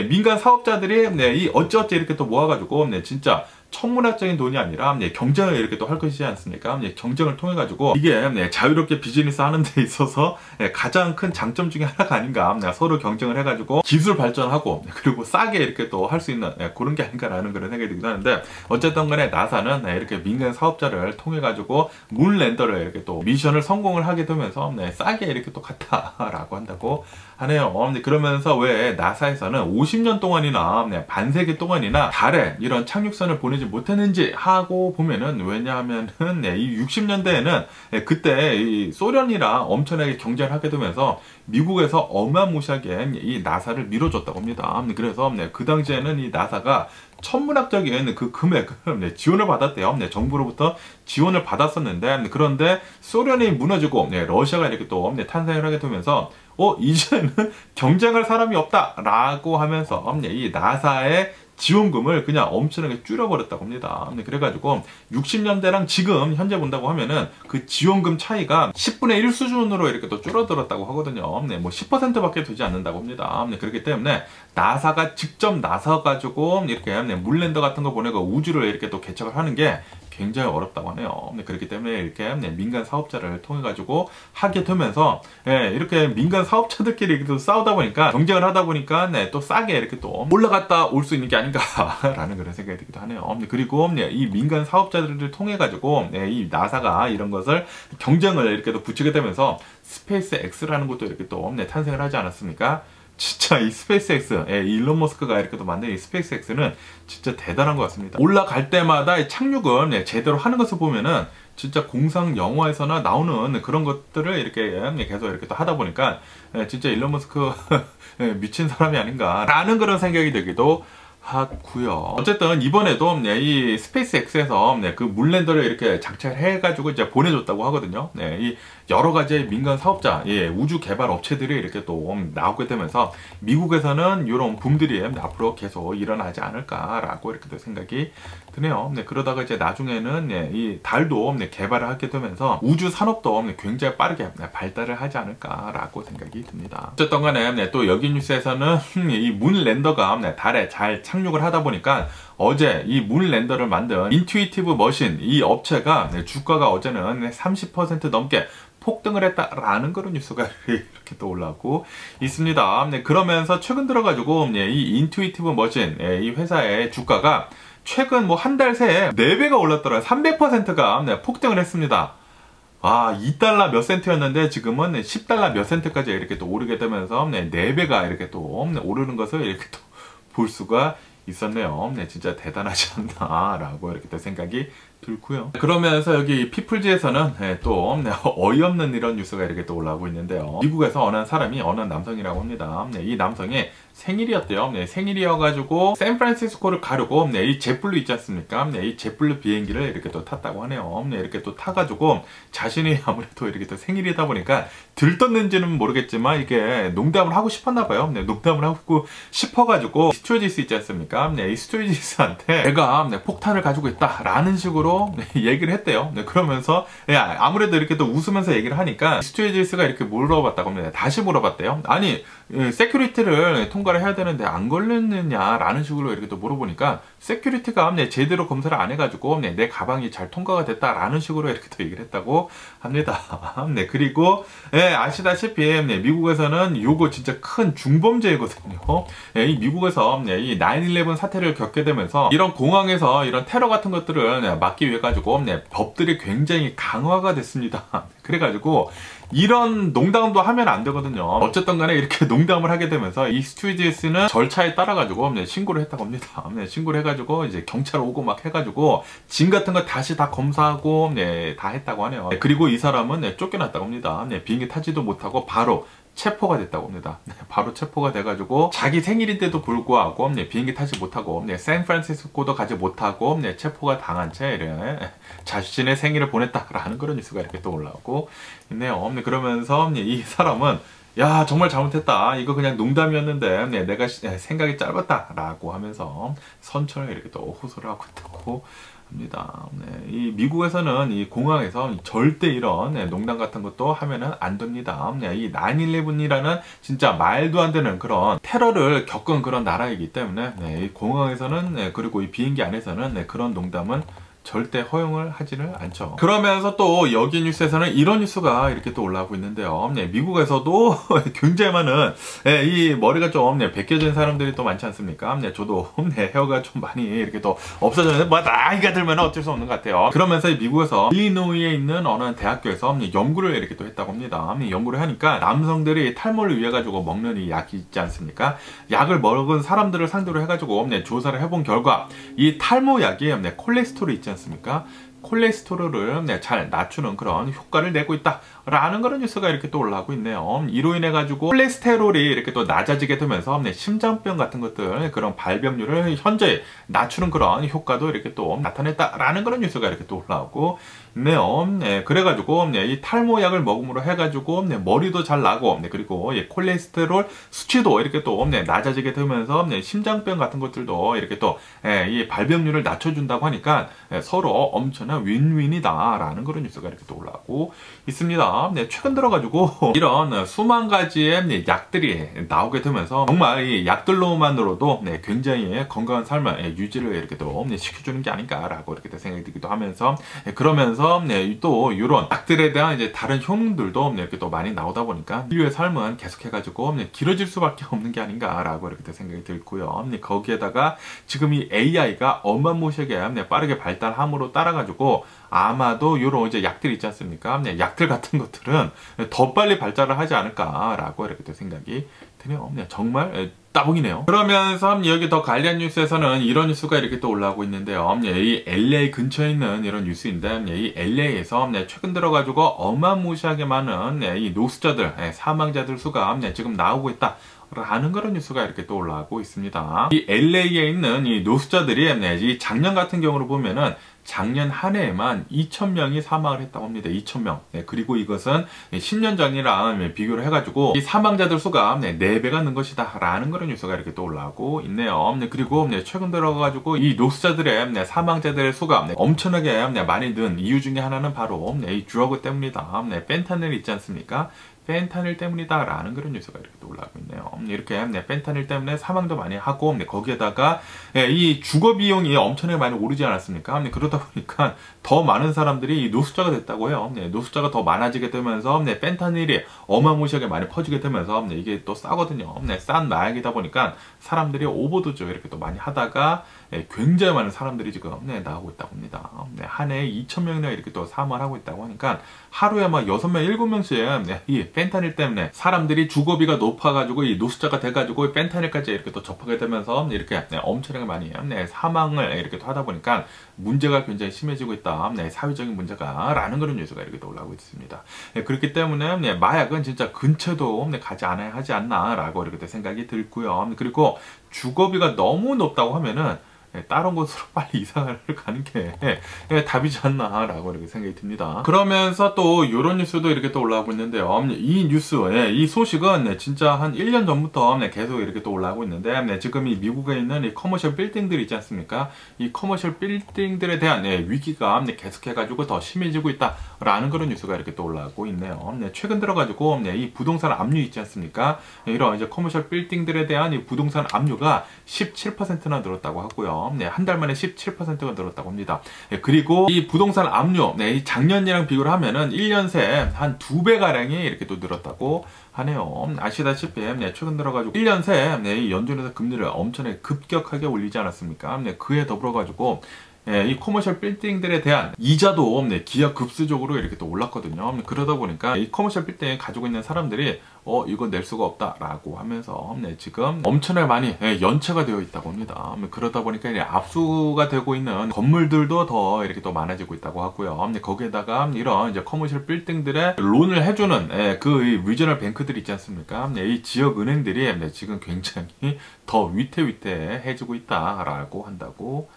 민간 사업자들이 이 어찌어찌 이렇게 또 모아가지고 진짜 천문학적인 돈이 아니라 경쟁을 이렇게 또 할 것이지 않습니까? 경쟁을 통해 가지고 이게 자유롭게 비즈니스 하는 데 있어서 가장 큰 장점 중에 하나가 아닌가. 서로 경쟁을 해가지고 기술 발전하고 그리고 싸게 이렇게 또 할 수 있는 그런 게 아닌가라는 그런 생각이 들기도 하는데 어쨌든 간에 나사는 이렇게 민간 사업자를 통해 가지고 문 랜더를 이렇게 또 미션을 성공을 하게 되면서 싸게 이렇게 또 갔다라고 한다고 하네요. 그러면서 왜 나사에서는 50년 동안이나 반세기 동안이나 달에 이런 착륙선을 보내지 그러지 못했는지 하고 보면은, 왜냐하면은 이 60년대에는 그때 이 소련이랑 엄청나게 경쟁을 하게 되면서 미국에서 어마무시하게 이 나사를 밀어줬다고 합니다. 그래서 그 당시에는 이 나사가 천문학적인 그 금액을 지원을 받았대요. 정부로부터 지원을 받았었는데, 그런데 소련이 무너지고 러시아가 이렇게 또 탄생을 하게 되면서 이제는 경쟁할 사람이 없다라고 하면서 이 나사의 지원금을 그냥 엄청나게 줄여버렸다고 합니다. 그래가지고 60년대랑 지금 현재 본다고 하면은 그 지원금 차이가 10분의 1 수준으로 이렇게 또 줄어들었다고 하거든요. 뭐 10%밖에 되지 않는다고 합니다. 그렇기 때문에 나사가 직접 나서가지고 이렇게 물랜더 같은 거 보내고 우주를 이렇게 또 개척을 하는 게 굉장히 어렵다고 하네요. 그렇기 때문에 이렇게 민간 사업자를 통해 가지고 하게 되면서 이렇게 민간 사업자들끼리 이렇게 또 싸우다 보니까, 경쟁을 하다 보니까 또 싸게 이렇게 또 올라갔다 올 수 있는 게 아닌가라는 그런 생각이 들기도 하네요. 그리고 이 민간 사업자들을 통해 가지고 이 나사가 이런 것을 경쟁을 이렇게 또 붙이게 되면서 스페이스 X라는 것도 이렇게 또 탄생을 하지 않았습니까? 진짜 이 스페이스X, 일론 머스크가 이렇게 또 만든 이 스페이스X는 진짜 대단한 것 같습니다. 올라갈 때마다 착륙을 제대로 하는 것을 보면은 진짜 공상 영화에서나 나오는 그런 것들을 이렇게 계속 이렇게 또 하다 보니까 진짜 일론 머스크 미친 사람이 아닌가라는 그런 생각이 들기도 하고요. 어쨌든 이번에도 이 스페이스X에서 그 물랜더를 이렇게 장착해가지고 이제 보내줬다고 하거든요. 이 여러 가지의 민간 사업자, 우주 개발 업체들이 이렇게 또 나오게 되면서 미국에서는 이런 붐들이 앞으로 계속 일어나지 않을까라고 이렇게 또 생각이 드네요. 그러다가 이제 나중에는 이 달도 개발을 하게 되면서 우주 산업도 굉장히 빠르게 발달을 하지 않을까라고 생각이 듭니다. 어쨌든 간에 또 여기 뉴스에서는 이 문랜더가 달에 잘 착륙을 하다 보니까 어제 이 문랜더를 만든 인투이티브 머신, 이 업체가 주가가 어제는 30% 넘게 폭등을 했다라는 그런 뉴스가 이렇게 또 올라오고 있습니다. 그러면서 최근 들어가지고 이 인투이티브 머신, 이 회사의 주가가 최근 뭐 한 달 새에 4배가 올랐더라고요. 300%가 폭등을 했습니다. 2달러 몇 센트였는데 지금은 10달러 몇 센트까지 이렇게 또 오르게 되면서 4배가 이렇게 또 오르는 것을 이렇게 또 볼 수가 있었네요. 진짜 대단하지 않나라고 이렇게 또 생각이 들고요. 그러면서 여기 피플지에서는 또 어이없는 이런 뉴스가 이렇게 또 올라오고 있는데요. 미국에서 어느 사람이, 어느 남성이라고 합니다. 이 남성이 생일이었대요. 생일이어가지고 샌프란시스코를 가려고 이 제플루 있지 않습니까? 이 제플루 비행기를 이렇게 또 탔다고 하네요. 이렇게 또 타가지고 자신이 아무래도 이렇게 또 생일이다 보니까 들떴는지는 모르겠지만 이게 농담을 하고 싶었나 봐요. 농담을 하고 싶어가지고 스튜어디스 있지 않습니까? 이 스튜어디스한테 내가 폭탄을 가지고 있다라는 식으로 얘기를 했대요. 그러면서 아무래도 이렇게 또 웃으면서 얘기를 하니까 스튜어디스가 이렇게 물어봤다고 합니다. 다시 물어봤대요. 아니 세큐리티를 통과를 해야 되는데 안 걸렸느냐라는 식으로 이렇게 또 물어보니까 세큐리티가 제대로 검사를 안 해가지고 내 가방이 잘 통과가 됐다라는 식으로 이렇게 또 얘기를 했다고 합니다. 그리고 아시다시피 미국에서는 요거 진짜 큰 중범죄이거든요. 이 미국에서 이 9/11 사태를 겪게 되면서 이런 공항에서 이런 테러 같은 것들을 막기 위해 가지고 법들이 굉장히 강화가 됐습니다. 그래가지고 이런 농담도 하면 안 되거든요. 어쨌든 간에 이렇게 농담을 하게 되면서 이 스튜어디스는 절차에 따라 가지고 신고를 했다고 합니다. 신고를 해가지고 이제 경찰 오고 막 해가지고 짐 같은 거 다시 다 검사하고 다 했다고 하네요. 그리고 이 사람은 쫓겨났다고 합니다. 비행기 타지도 못하고 바로 체포가 됐다고 합니다. 바로 체포가 돼가지고 자기 생일인데도 불구하고 비행기 타지 못하고 샌프란시스코도 가지 못하고 체포가 당한 채 자신의 생일을 보냈다라는 그런 뉴스가 이렇게 또 올라오고 있네요. 그러면서 이 사람은 야 정말 잘못했다, 이거 그냥 농담이었는데 내가 생각이 짧았다라고 하면서 선처를 이렇게 또 호소를 하고 있다고 합니다. 이 미국에서는 이 공항에서 절대 이런 농담 같은 것도 하면은 안 됩니다. 이 9/11이라는 진짜 말도 안 되는 그런 테러를 겪은 그런 나라이기 때문에 이 공항에서는 그리고 이 비행기 안에서는 그런 농담은 절대 허용을 하지를 않죠. 그러면서 또 여기 뉴스에서는 이런 뉴스가 이렇게 또 올라오고 있는데요. 미국에서도 굉장히 많은 이 머리가 좀 벗겨진 사람들이 또 많지 않습니까? 저도 헤어가 좀 많이 이렇게 또 없어졌는데 뭐 나이가 들면 어쩔 수 없는 것 같아요. 그러면서 미국에서 일리노이에 있는 어느 대학교에서 연구를 이렇게 또 했다고 합니다. 연구를 하니까 남성들이 탈모를 위해 가지고 먹는 이 약이 있지 않습니까? 약을 먹은 사람들을 상대로 해가지고 조사를 해본 결과 이 탈모 약이 콜레스테롤이 있지 않습니까? 콜레스테롤을 잘 낮추는 그런 효과를 내고 있다라는 그런 뉴스가 이렇게 또 올라오고 있네요. 이로 인해 가지고 콜레스테롤이 이렇게 또 낮아지게 되면서 심장병 같은 것들 그런 발병률을 현저히 낮추는 그런 효과도 이렇게 또 나타냈다라는 그런 뉴스가 이렇게 또 올라오고 있네요. 그래가지고 이 탈모약을 먹음으로 해가지고 머리도 잘 나고 그리고 콜레스테롤 수치도 이렇게 또 낮아지게 되면서 심장병 같은 것들도 이렇게 또 이 발병률을 낮춰준다고 하니까 서로 엄청난 윈윈이다라는 그런 뉴스가 이렇게 또 올라오고 있습니다. 최근 들어가지고 이런 수만 가지의 약들이 나오게 되면서 정말 이 약들로만으로도 굉장히 건강한 삶을 유지를 이렇게 또 시켜주는 게 아닌가라고 이렇게 생각이 들기도 하면서 그러면서 또 이런 약들에 대한 이제 다른 효능들도 이렇게 또 많이 나오다 보니까 인류의 삶은 계속해가지고 길어질 수밖에 없는 게 아닌가라고 이렇게 생각이 들고요. 거기에다가 지금 이 AI가 어마무시하게 빠르게 발달함으로 따라가지고 아마도 이런 이제 약들 있지 않습니까? 약들 같은 것들은 더 빨리 발달을 하지 않을까라고 이렇게 또 생각이 드네요. 정말 따봉이네요. 그러면서 여기 더 가디언 뉴스에서는 이런 뉴스가 이렇게 또 올라오고 있는데요. 이 LA 근처에 있는 이런 뉴스인데 이 LA에서 최근 들어가지고 어마무시하게 많은 이 노숙자들, 사망자들 수가 지금 나오고 있다. 라는 그런 뉴스가 이렇게 또 올라오고 있습니다. 이 LA에 있는 이 노숙자들이 이 작년 같은 경우로 보면은 작년 한 해에만 2,000명이 사망을 했다고 합니다. 2,000명. 그리고 이것은 10년 전이랑 비교를 해가지고 이 사망자들 수가 4배가 는 것이다. 라는 그런 뉴스가 이렇게 또 올라오고 있네요. 그리고 최근 들어가지고 이 노숙자들의 사망자들의 수가 엄청나게 많이 는 이유 중에 하나는 바로 이 드러그 때문이다. 펜타닐 있지 않습니까? 펜타닐 때문이다 라는 그런 뉴스가 이렇게 또 올라오고 있네요. 이렇게 펜타닐 때문에 사망도 많이 하고 거기에다가 이 주거 비용이 엄청나게 많이 오르지 않았습니까? 그러다 보니까 더 많은 사람들이 노숙자가 됐다고 해요. 노숙자가 더 많아지게 되면서 펜타닐이 어마무시하게 많이 퍼지게 되면서 이게 또 싸거든요. 싼 마약이다 보니까 사람들이 오버도즈 이렇게 또 많이 하다가 굉장히 많은 사람들이 지금 나오고 있다고 합니다. 한 해에 2,000명이나 이렇게 또 사망을 하고 있다고 하니까 하루에 막 6명, 7명씩 이 펜타닐 때문에 사람들이 주거비가 높아가지고 이 노숙자가 돼가지고 펜타닐까지 이렇게 또 접하게 되면서 이렇게 엄청나게 많이 사망을 이렇게 또 하다 보니까 문제가 굉장히 심해지고 있다. 사회적인 문제가 라는 그런 뉴스가 이렇게 또 올라오고 있습니다. 그렇기 때문에 마약은 진짜 근처도 가지 않아야 하지 않나 라고 이렇게 생각이 들고요. 그리고 주거비가 너무 높다고 하면은 다른 곳으로 빨리 이사를 가는 게 답이지 않나 라고 이렇게 생각이 듭니다. 그러면서 또 이런 뉴스도 이렇게 또 올라오고 있는데요. 이 뉴스, 이 소식은 진짜 한 1년 전부터 계속 이렇게 또 올라오고 있는데 지금 이 미국에 있는 이 커머셜 빌딩들이 있지 않습니까? 이 커머셜 빌딩들에 대한 위기가 계속해가지고 더 심해지고 있다 라는 그런 뉴스가 이렇게 또 올라오고 있네요. 최근 들어가지고 이 부동산 압류 있지 않습니까? 이런 이제 커머셜 빌딩들에 대한 이 부동산 압류가 17%나 늘었다고 하고요. 한 달 만에 17%가 늘었다고 합니다. 그리고 이 부동산 압류, 이 작년이랑 비교를 하면은 1년 새에 한 2배가량이 이렇게 또 늘었다고 하네요. 아시다시피 최근 들어가지고 1년 새에 이 연준에서 금리를 엄청나게 급격하게 올리지 않았습니까? 그에 더불어가지고 이 커머셜 빌딩들에 대한 이자도 기하급수적으로 이렇게 또 올랐거든요. 그러다 보니까 이 커머셜 빌딩에 가지고 있는 사람들이 이거 낼 수가 없다라고 하면서 지금 엄청나게 많이 연체가 되어 있다고 합니다. 그러다 보니까 압수가 되고 있는 건물들도 더 이렇게 또 많아지고 있다고 하고요. 거기에다가 이런 이제 커머셜 빌딩들의 론을 해주는 그 리저널 뱅크들이 있지 않습니까? 이 지역 은행들이 지금 굉장히 더 위태위태해지고 있다라고 한다고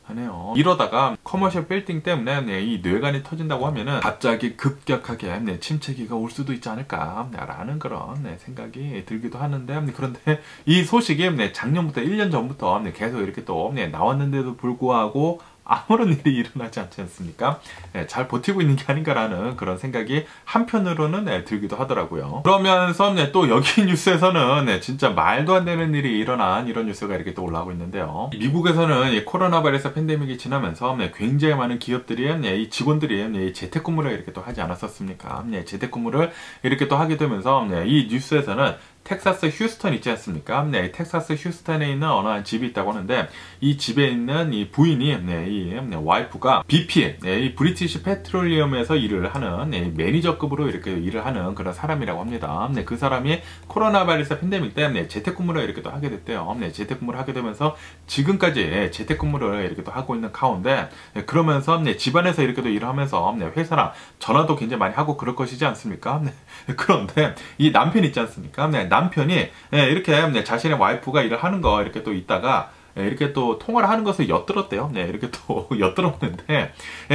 하네요. 이러다가 커머셜 빌딩 때문에 이 뇌관이 터진다고 하면은 갑자기 급격하게 침체기가 올 수도 있지 않을까 라는 그런 생각이 들기도 하는데 그런데 이 소식이 작년부터 1년 전부터 계속 이렇게 또 나왔는데도 불구하고 아무런 일이 일어나지 않지 않습니까? 잘 버티고 있는 게 아닌가라는 그런 생각이 한편으로는 들기도 하더라고요. 그러면서 또 여기 뉴스에서는 진짜 말도 안 되는 일이 일어난 이런 뉴스가 이렇게 또 올라오고 있는데요. 미국에서는 이 코로나 바이러스 팬데믹이 지나면서 굉장히 많은 기업들이 이 직원들이 재택근무를 이렇게 또 하지 않았었습니까? 재택근무를 이렇게 또 하게 되면서 이 뉴스에서는 텍사스 휴스턴 있지 않습니까? 텍사스 휴스턴에 있는 어느 한 집이 있다고 하는데 이 집에 있는 이 부인이 이 와이프가 BP, 이 브리티시 페트롤리엄에서 일을 하는 매니저급으로 이렇게 일을 하는 그런 사람이라고 합니다. 그 사람이 코로나 바이러스 팬데믹 때문에 재택근무를 이렇게 또 하게 됐대요. 재택근무를 하게 되면서 지금까지 재택근무를 이렇게 또 하고 있는 가운데 그러면서 집안에서 이렇게 또 일을 하면서 회사랑 전화도 굉장히 많이 하고 그럴 것이지 않습니까? 그런데 이 남편 있지 않습니까? 남편이 이렇게 자신의 와이프가 일을 하는 거 이렇게 또 있다가 이렇게 또 통화를 하는 것을 엿들었대요. 이렇게 또 엿들었는데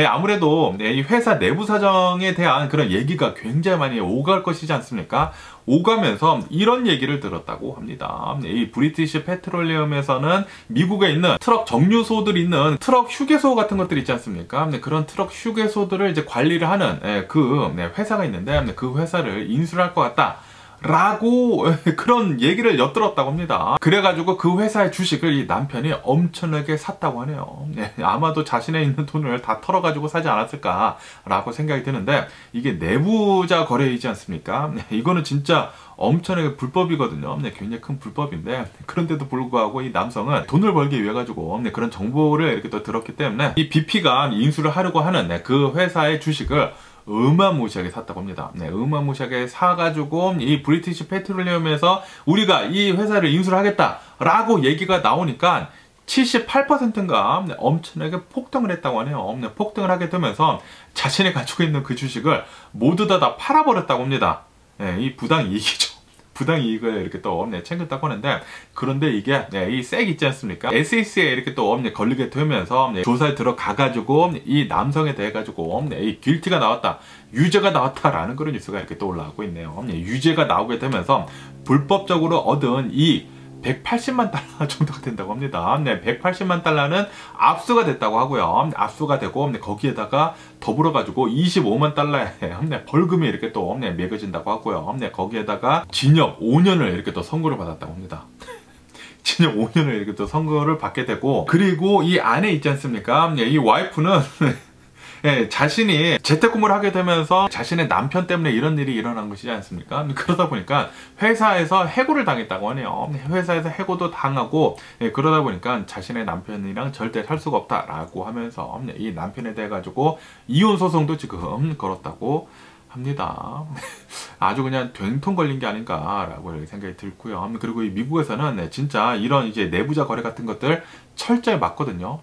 아무래도 이 회사 내부 사정에 대한 그런 얘기가 굉장히 많이 오갈 것이지 않습니까? 오가면서 이런 얘기를 들었다고 합니다. 이 브리티시 페트롤리엄에서는 미국에 있는 트럭 정류소들 있는 트럭 휴게소 같은 것들 있지 않습니까? 그런 트럭 휴게소들을 이제 관리를 하는 그 회사가 있는데 그 회사를 인수를 할 것 같다. 라고 그런 얘기를 엿들었다고 합니다. 그래가지고 그 회사의 주식을 이 남편이 엄청나게 샀다고 하네요. 아마도 자신의 있는 돈을 다 털어가지고 사지 않았을까 라고 생각이 드는데 이게 내부자 거래이지 않습니까? 이거는 진짜 엄청나게 불법이거든요. 굉장히 큰 불법인데 그런데도 불구하고 이 남성은 돈을 벌기 위해 가지고 그런 정보를 이렇게 또 들었기 때문에 이 BP가 인수를 하려고 하는 그 회사의 주식을 어마무시하게 샀다고 합니다. 어마무시하게 사가지고 이 브리티시 페트롤리엄에서 우리가 이 회사를 인수를 하겠다라고 얘기가 나오니까 78%인가 엄청나게 폭등을 했다고 하네요. 폭등을 하게 되면서 자신이 가지고 있는 그 주식을 모두 다 팔아버렸다고 합니다. 이 부당이익이죠. 부당이익을 이렇게 또 챙겼다고 하는데 그런데 이게 이 색 있지 않습니까? SEC에 이렇게 또 걸리게 되면서 조사에 들어가가지고 이 남성에 대해 가지고 이 길티가 나왔다, 유죄가 나왔다라는 그런 뉴스가 이렇게 또 올라오고 있네요. 유죄가 나오게 되면서 불법적으로 얻은 이 180만 달러 정도가 된다고 합니다. 180만 달러는 압수가 됐다고 하고요. 압수가 되고 거기에다가 더불어 가지고 25만 달러의 벌금이 이렇게 또 매겨진다고 하고요. 거기에다가 징역 5년을 이렇게 또 선고를 받았다고 합니다. 징역 5년을 이렇게 또 선고를 받게 되고 그리고 이 아내 있지 않습니까? 이 와이프는 자신이 재택근무를 하게 되면서 자신의 남편 때문에 이런 일이 일어난 것이지 않습니까? 그러다 보니까 회사에서 해고를 당했다고 하네요. 회사에서 해고도 당하고 그러다 보니까 자신의 남편이랑 절대 살 수가 없다라고 하면서 이 남편에 대해 가지고 이혼 소송도 지금 걸었다고 합니다. 아주 그냥 된통 걸린 게 아닌가라고 생각이 들고요. 그리고 이 미국에서는 진짜 이런 이제 내부자 거래 같은 것들 철저히 막거든요.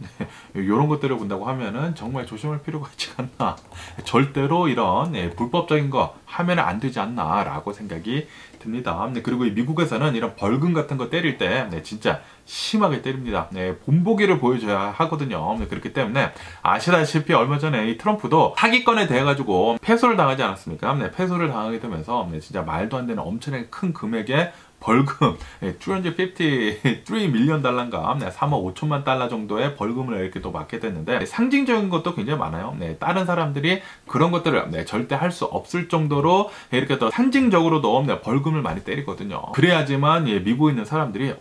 이런 것들을 본다고 하면은 정말 조심할 필요가 있지 않나. 절대로 이런 불법적인 거 하면 안 되지 않나 라고 생각이 듭니다. 그리고 이 미국에서는 이런 벌금 같은 거 때릴 때 진짜 심하게 때립니다. 본보기를 보여줘야 하거든요. 그렇기 때문에 아시다시피 얼마 전에 이 트럼프도 사기건에 대해 가지고 패소를 당하지 않았습니까? 패소를 당하게 되면서 진짜 말도 안 되는 엄청나게 큰 금액의 벌금 253 밀리언 달러인가 3억 5천만 달러 정도의 벌금을 이렇게 또 맞게 됐는데 상징적인 것도 굉장히 많아요. 다른 사람들이 그런 것들을 절대 할 수 없을 정도로 이렇게 또 상징적으로도 벌금을 많이 때리거든요. 그래야지만 미국에 있는 사람들이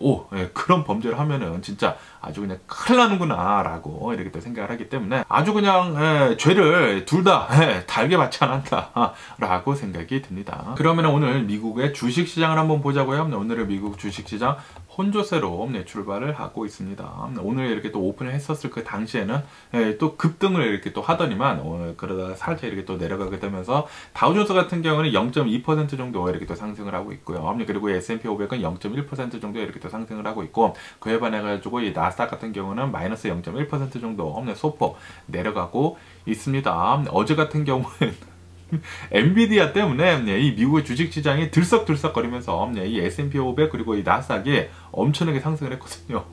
그런 범죄를 하면은 진짜 아주 그냥 큰일 나는구나 라고 이렇게 또 생각을 하기 때문에 아주 그냥 죄를 둘 다 달게 받지 않았다 라고 생각이 듭니다. 그러면 오늘 미국의 주식시장을 한번 보자고요. 오늘의 미국 주식시장 혼조세로 출발을 하고 있습니다. 오늘 이렇게 또 오픈을 했었을 그 당시에는 또 급등을 이렇게 또 하더니만 그러다가 살짝 이렇게 또 내려가게 되면서 다우존스 같은 경우는 0.2% 정도 이렇게 또 상승을 하고 있고요. 그리고 S&P 500은 0.1% 정도 이렇게 또 상승을 하고 있고 그에 반해 가지고 이 나스닥 같은 경우는 마이너스 0.1% 정도 소폭 내려가고 있습니다. 어제 같은 경우는 엔비디아 때문에 이 미국의 주식시장이 들썩들썩거리면서 이 S&P 500 그리고 이 나스닥이 엄청나게 상승을 했거든요.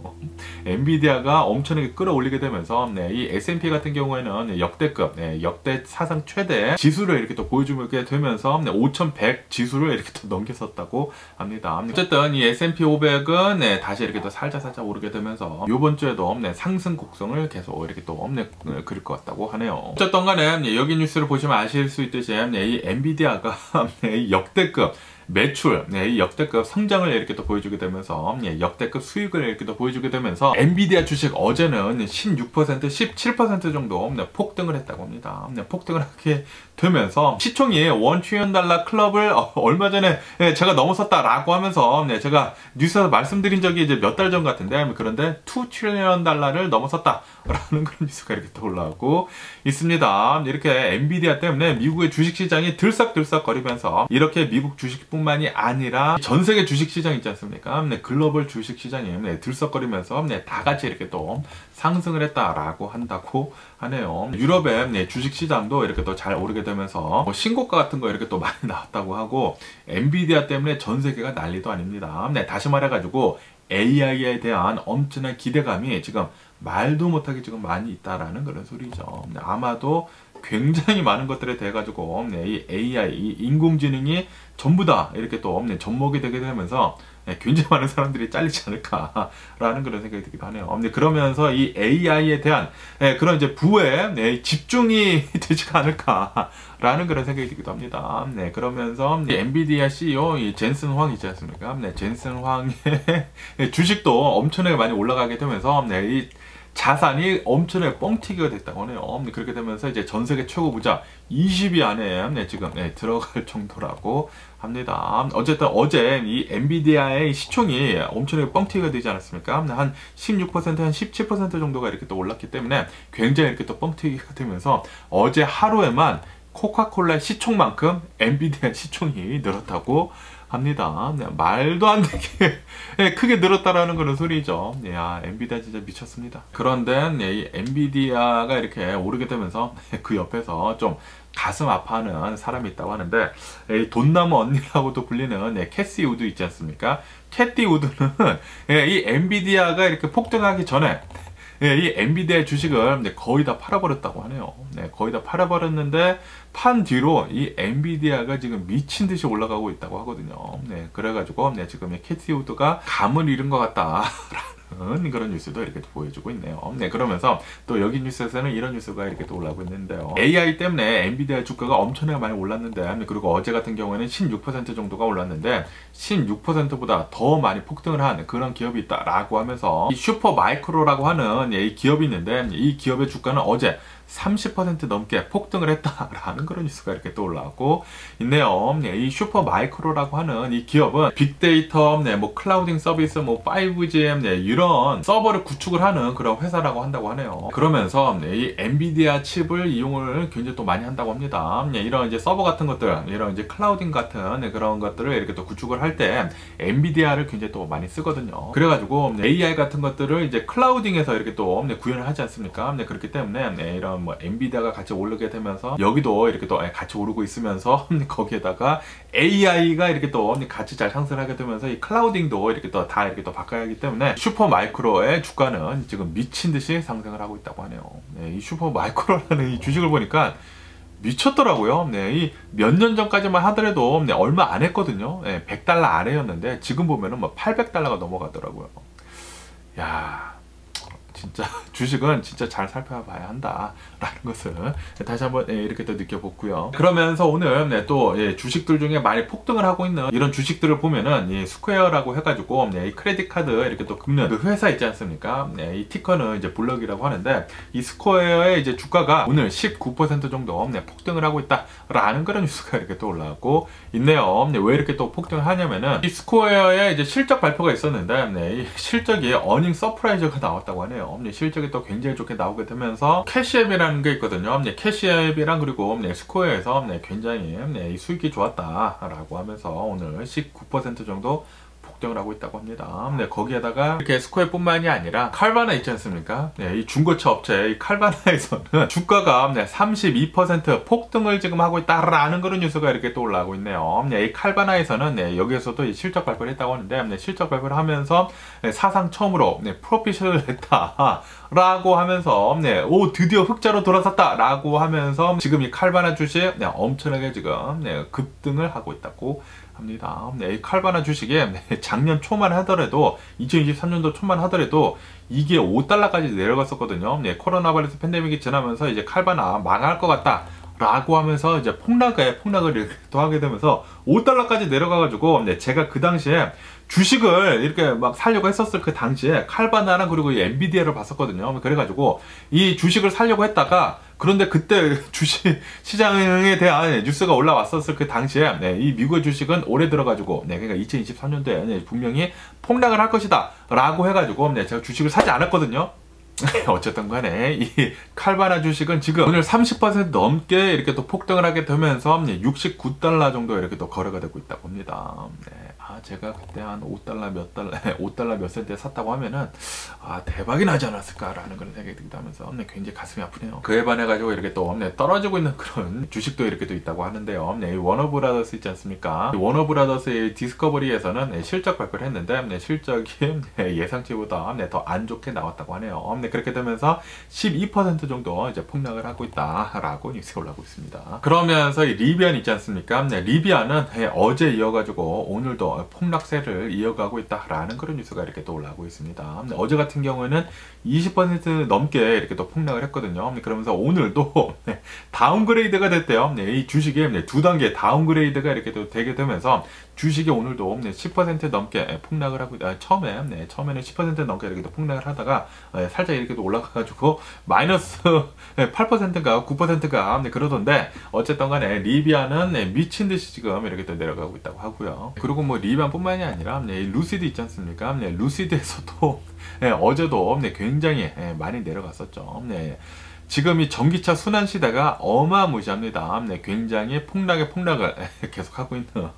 엔비디아가 엄청나게 끌어올리게 되면서 이 S&P 같은 경우에는 역대급, 역대 사상 최대 지수를 이렇게 또 보여주게 되면서 5100 지수를 이렇게 또 넘겼었다고 합니다. 어쨌든 이 S&P 500은 다시 이렇게 또 살짝 오르게 되면서 이번 주에도 상승 곡선을 계속 이렇게 또 그릴 것 같다고 하네요. 어쨌든 간에 여기 뉴스를 보시면 아실 수 있듯이 이 엔비디아가 역대급 매출, 이 역대급 성장을 이렇게 또 보여주게 되면서 역대급 수익을 이렇게 또 보여주게 되면서 엔비디아 주식 어제는 16%, 17% 정도 폭등을 했다고 합니다. 폭등을 하게 되면서 시총이 $1 trillion 클럽을 얼마 전에 제가 넘어섰다라고 하면서 제가 뉴스에서 말씀드린 적이 이제 몇 달 전 같은데, 그런데 $2 trillion 넘어섰다라는 그런 뉴스가 이렇게 또 올라오고 있습니다. 이렇게 엔비디아 때문에 미국의 주식시장이 들썩들썩거리면서 이렇게 미국 주식뿐만이 아니라 전 세계 주식시장 있지 않습니까? 글로벌 주식시장이 들썩거리면서 다 같이 이렇게 또 상승을 했다라고 한다고 하네요. 유럽의 주식시장도 이렇게 또 잘 오르게 되면서 신고가 같은 거 이렇게 또 많이 나왔다고 하고, 엔비디아 때문에 전 세계가 난리도 아닙니다. 다시 말해가지고 AI에 대한 엄청난 기대감이 지금 말도 못하게 지금 많이 있다라는 그런 소리죠. 아마도 굉장히 많은 것들에 대해 가지고 이 AI, 이 인공지능이 전부 다 이렇게 또 접목이 되게 되면서 굉장히 많은 사람들이 잘리지 않을까라는 그런 생각이 들기도 하네요. 그러면서 이 AI에 대한 그런 이제 부에 집중이 되지가 않을까라는 그런 생각이 들기도 합니다. 그러면서 엔비디아 CEO 이 젠슨 황 있지 않습니까? 젠슨 황의 주식도 엄청나게 많이 올라가게 되면서 이 자산이 엄청나게 뻥튀기가 됐다고 하네요. 그렇게 되면서 이제 전 세계 최고 부자 20위 안에 지금 들어갈 정도라고 합니다. 어쨌든 어제 이 엔비디아의 시총이 엄청나게 뻥튀기가 되지 않았습니까? 한 16%, 한 17% 정도가 이렇게 또 올랐기 때문에 굉장히 이렇게 또 뻥튀기가 되면서 어제 하루에만 코카콜라 시총만큼 엔비디아 시총이 늘었다고 합니다. 말도 안 되게 크게 늘었다라는 그런 소리죠. 야, 엔비디아 진짜 미쳤습니다. 그런데 이 엔비디아가 이렇게 오르게 되면서 그 옆에서 좀 가슴 아파하는 사람이 있다고 하는데, 돈나무 언니라고도 불리는 캐시 우드 있지 않습니까? 캐티 우드는 이 엔비디아가 이렇게 폭등하기 전에 이 엔비디아 주식을 거의 다 팔아버렸다고 하네요. 거의 다 팔아버렸는데 판 뒤로 이 엔비디아가 지금 미친 듯이 올라가고 있다고 하거든요. 그래가지고 지금 이 캐티 우드가 감을 잃은 것 같다. 그런 뉴스도 이렇게 보여주고 있네요. 그러면서 또 여기 뉴스에서는 이런 뉴스가 이렇게 또 올라오고 있는데요. AI 때문에 엔비디아 주가가 엄청나게 많이 올랐는데, 그리고 어제 같은 경우에는 16% 정도가 올랐는데 16%보다 더 많이 폭등을 한 그런 기업이 있다라고 하면서 이 슈퍼마이크로라고 하는 이 기업이 있는데, 이 기업의 주가는 어제 30% 넘게 폭등을 했다라는 그런 뉴스가 이렇게 또 올라오고 있네요. 이 슈퍼마이크로라고 하는 이 기업은 빅데이터, 뭐 클라우딩 서비스, 뭐 5G, 이런 서버를 구축을 하는 그런 회사라고 한다고 하네요. 그러면서 이 엔비디아 칩을 이용을 굉장히 또 많이 한다고 합니다. 이런 이제 서버 같은 것들, 이런 이제 클라우딩 같은 그런 것들을 이렇게 또 구축을 할 때 엔비디아를 굉장히 또 많이 쓰거든요. 그래가지고 AI 같은 것들을 이제 클라우딩에서 이렇게 또 구현을 하지 않습니까? 그렇기 때문에 이런 뭐 엔비디아가 같이 오르게 되면서 여기도 이렇게 또 같이 오르고 있으면서 거기에다가 AI가 이렇게 또 같이 잘 상승하게 되면서 이 클라우딩도 이렇게 또 다 이렇게 또 바꿔야 하기 때문에 슈퍼마이크로의 주가는 지금 미친 듯이 상승을 하고 있다고 하네요. 이 슈퍼마이크로라는 이 주식을 보니까 미쳤더라고요. 이 몇 년 전까지만 하더라도 얼마 안 했거든요. $100 아래였는데 지금 보면은 뭐 $800가 넘어가더라고요. 야, 진짜 주식은 진짜 잘 살펴봐야 한다라는 것을 다시 한번 이렇게 또 느껴봤고요. 그러면서 오늘 또 주식들 중에 많이 폭등을 하고 있는 이런 주식들을 보면은 스퀘어라고 해가지고 이 크레딧 카드 이렇게 또 긁는 그 회사 있지 않습니까? 이 티커는 이제 블럭이라고 하는데, 이 스퀘어의 이제 주가가 오늘 19% 정도 폭등을 하고 있다라는 그런 뉴스가 이렇게 또 올라오고 있네요. 왜 이렇게 또 폭등을 하냐면은 이 스퀘어의 이제 실적 발표가 있었는데, 이 실적이 어닝 서프라이즈가 나왔다고 하네요. 실적이 또 굉장히 좋게 나오게 되면서 캐시앱이라는 게 있거든요. 캐시앱이랑 그리고 스퀘어에서 굉장히 수익이 좋았다라고 하면서 오늘 19% 정도 폭등을 하고 있다고 합니다. 네, 거기에다가 이렇게 스코어뿐만이 아니라 칼바나 있지 않습니까? 네, 이 중고차 업체 이 칼바나에서는 주가가 32% 폭등을 지금 하고 있다라는 그런 뉴스가 이렇게 또 올라오고 있네요. 이 칼바나에서는 여기에서도 실적 발표를 했다고 하는데 실적 발표를 하면서 사상 처음으로 프로핏을 냈다라고 하면서 오 드디어 흑자로 돌아섰다라고 하면서 지금 이 칼바나 주식 엄청나게 지금 급등을 하고 있다고 합니다. 이 칼바나 주식이 작년 초만 하더라도 2023년도 초만 하더라도 이게 5달러까지 내려갔었거든요. 코로나 바이러스 팬데믹이 지나면서 이제 칼바나 망할 것 같다 라고 하면서 이제 폭락을 또 하게 되면서 5달러까지 내려가가지고 제가 그 당시에 주식을 이렇게 막 살려고 했었을 그 당시에 칼바나랑 그리고 이 엔비디아를 봤었거든요. 그래가지고 이 주식을 살려고 했다가 그런데 그때 주식 시장에 대한 뉴스가 올라왔었을 그 당시에 이 미국의 주식은 올해 들어가지고 그러니까 2023년도에 분명히 폭락을 할 것이다 라고 해가지고 제가 주식을 사지 않았거든요. 어쨌든 간에 이 칼바나 주식은 지금 오늘 30% 넘게 이렇게 또 폭등을 하게 되면서 69달러 정도 이렇게 또 거래가 되고 있다고 합니다. 제가 그때 한 5달러 몇 센트에 샀다고 하면은 대박이 나지 않았을까라는 그런 생각이 들기도 하면서 굉장히 가슴이 아프네요. 그에 반해가지고 이렇게 또 떨어지고 있는 그런 주식도 이렇게 또 있다고 하는데요. 이 워너브라더스 있지 않습니까? 워너브라더스의 디스커버리에서는 실적 발표를 했는데 실적이 예상치보다 더 안 좋게 나왔다고 하네요. 그렇게 되면서 12% 정도 이제 폭락을 하고 있다라고 뉴스가 올라오고 있습니다. 그러면서 이 리비안 있지 않습니까? 리비안은 어제 이어가지고 오늘도 폭락세를 이어가고 있다라는 그런 뉴스가 이렇게 또 올라오고 있습니다. 어제 같은 경우에는 20% 넘게 이렇게 또 폭락을 했거든요. 그러면서 오늘도 다운그레이드가 됐대요. 이 주식이 두 단계 다운그레이드가 이렇게 또 되게 되면서 주식이 오늘도 10% 넘게 폭락을 하고 처음에는 10% 넘게 이렇게 또 폭락을 하다가 살짝 이렇게 또 올라가가지고 마이너스 8%인가 9%가 그러던데 어쨌든 간에 리비안은 미친 듯이 지금 이렇게 또 내려가고 있다고 하고요. 그리고 뭐 리비안뿐만이 아니라 루시드 있지 않습니까? 루시드에서도 어제도 굉장히 많이 내려갔었죠. 지금 이 전기차 순환 시대가 어마무시합니다. 굉장히 폭락을 계속하고 있는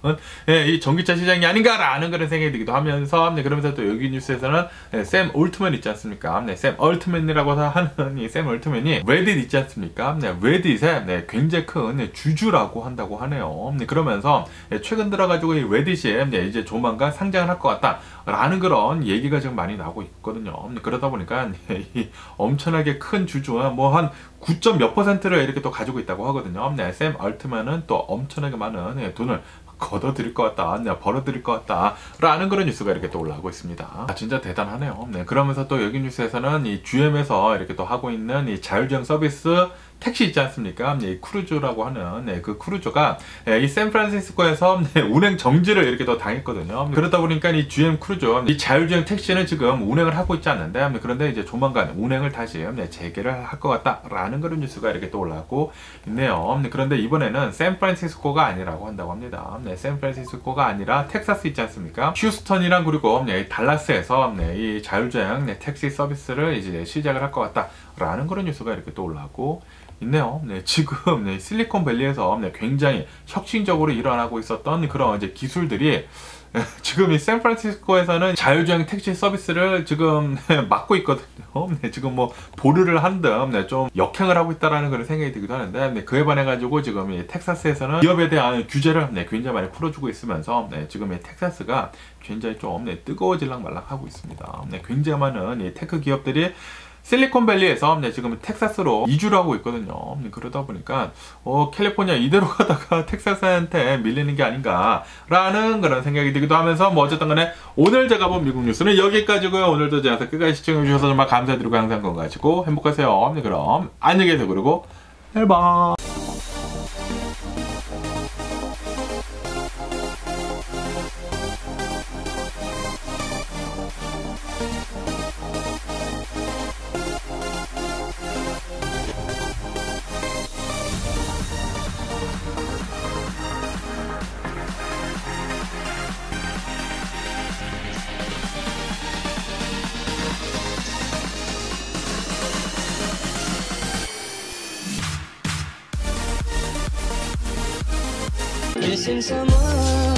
이 전기차 시장이 아닌가라는 그런 생각이 들기도 하면서 그러면서 또 여기 뉴스에서는 샘 올트먼 있지 않습니까? 샘 올트먼이라고 하는 이 샘 올트먼이 레딧 있지 않습니까? 레딧에 굉장히 큰 주주라고 한다고 하네요. 그러면서 최근 들어가지고 이 레딧이 이제 조만간 상장을 할 것 같다 라는 그런 얘기가 지금 많이 나오고 있거든요. 그러다 보니까 이 엄청나게 큰 주주와 뭐 한 9점 몇 %를 이렇게 또 가지고 있다고 하거든요. 샘 얼트만은 또 엄청나게 많은 돈을 걷어들일 것 같다, 벌어들일 것 같다 라는 그런 뉴스가 이렇게 또 올라오고 있습니다. 진짜 대단하네요. 그러면서 또 여기 뉴스에서는 이 GM에서 이렇게 또 하고 있는 이 자율주행 서비스 택시 있지 않습니까? 이 크루즈라고 하는 그 크루즈가 이 샌프란시스코에서 운행 정지를 이렇게 또 당했거든요. 그러다 보니까 이 GM 크루즈, 이 자율주행 택시는 지금 운행을 하고 있지 않는데 그런데 이제 조만간 운행을 다시 재개를 할 것 같다라는 그런 뉴스가 이렇게 또 올라오고 있네요. 그런데 이번에는 샌프란시스코가 아니라고 한다고 합니다. 샌프란시스코가 아니라 텍사스 있지 않습니까? 휴스턴이랑 그리고 달라스에서 이 자율주행 택시 서비스를 이제 시작을 할 것 같다라는 그런 뉴스가 이렇게 또 올라오고 있네요. 지금 실리콘밸리에서 굉장히 혁신적으로 일어나고 있었던 그런 이제 기술들이 지금 이 샌프란시스코에서는 자율주행 택시 서비스를 지금 막고 있거든요. 지금 뭐 보류를 한 듯 좀 역행을 하고 있다라는 그런 생각이 들기도 하는데 그에 반해 가지고 지금 이 텍사스에서는 기업에 대한 규제를 굉장히 많이 풀어주고 있으면서 지금 이 텍사스가 굉장히 좀 뜨거워질랑 말랑 하고 있습니다. 굉장히 많은 이 테크 기업들이 실리콘밸리에서 지금 텍사스로 이주를 하고 있거든요. 그러다 보니까 캘리포니아 이대로 가다가 텍사스한테 밀리는 게 아닌가 라는 그런 생각이 들기도 하면서 뭐 어쨌든 간에 오늘 제가 본 미국 뉴스는 여기까지고요. 오늘도 제 영상 끝까지 시청해 주셔서 정말 감사드리고 항상 건강하시고 행복하세요. 그럼 안녕히 계세요. 그리고 헬바 Missing someone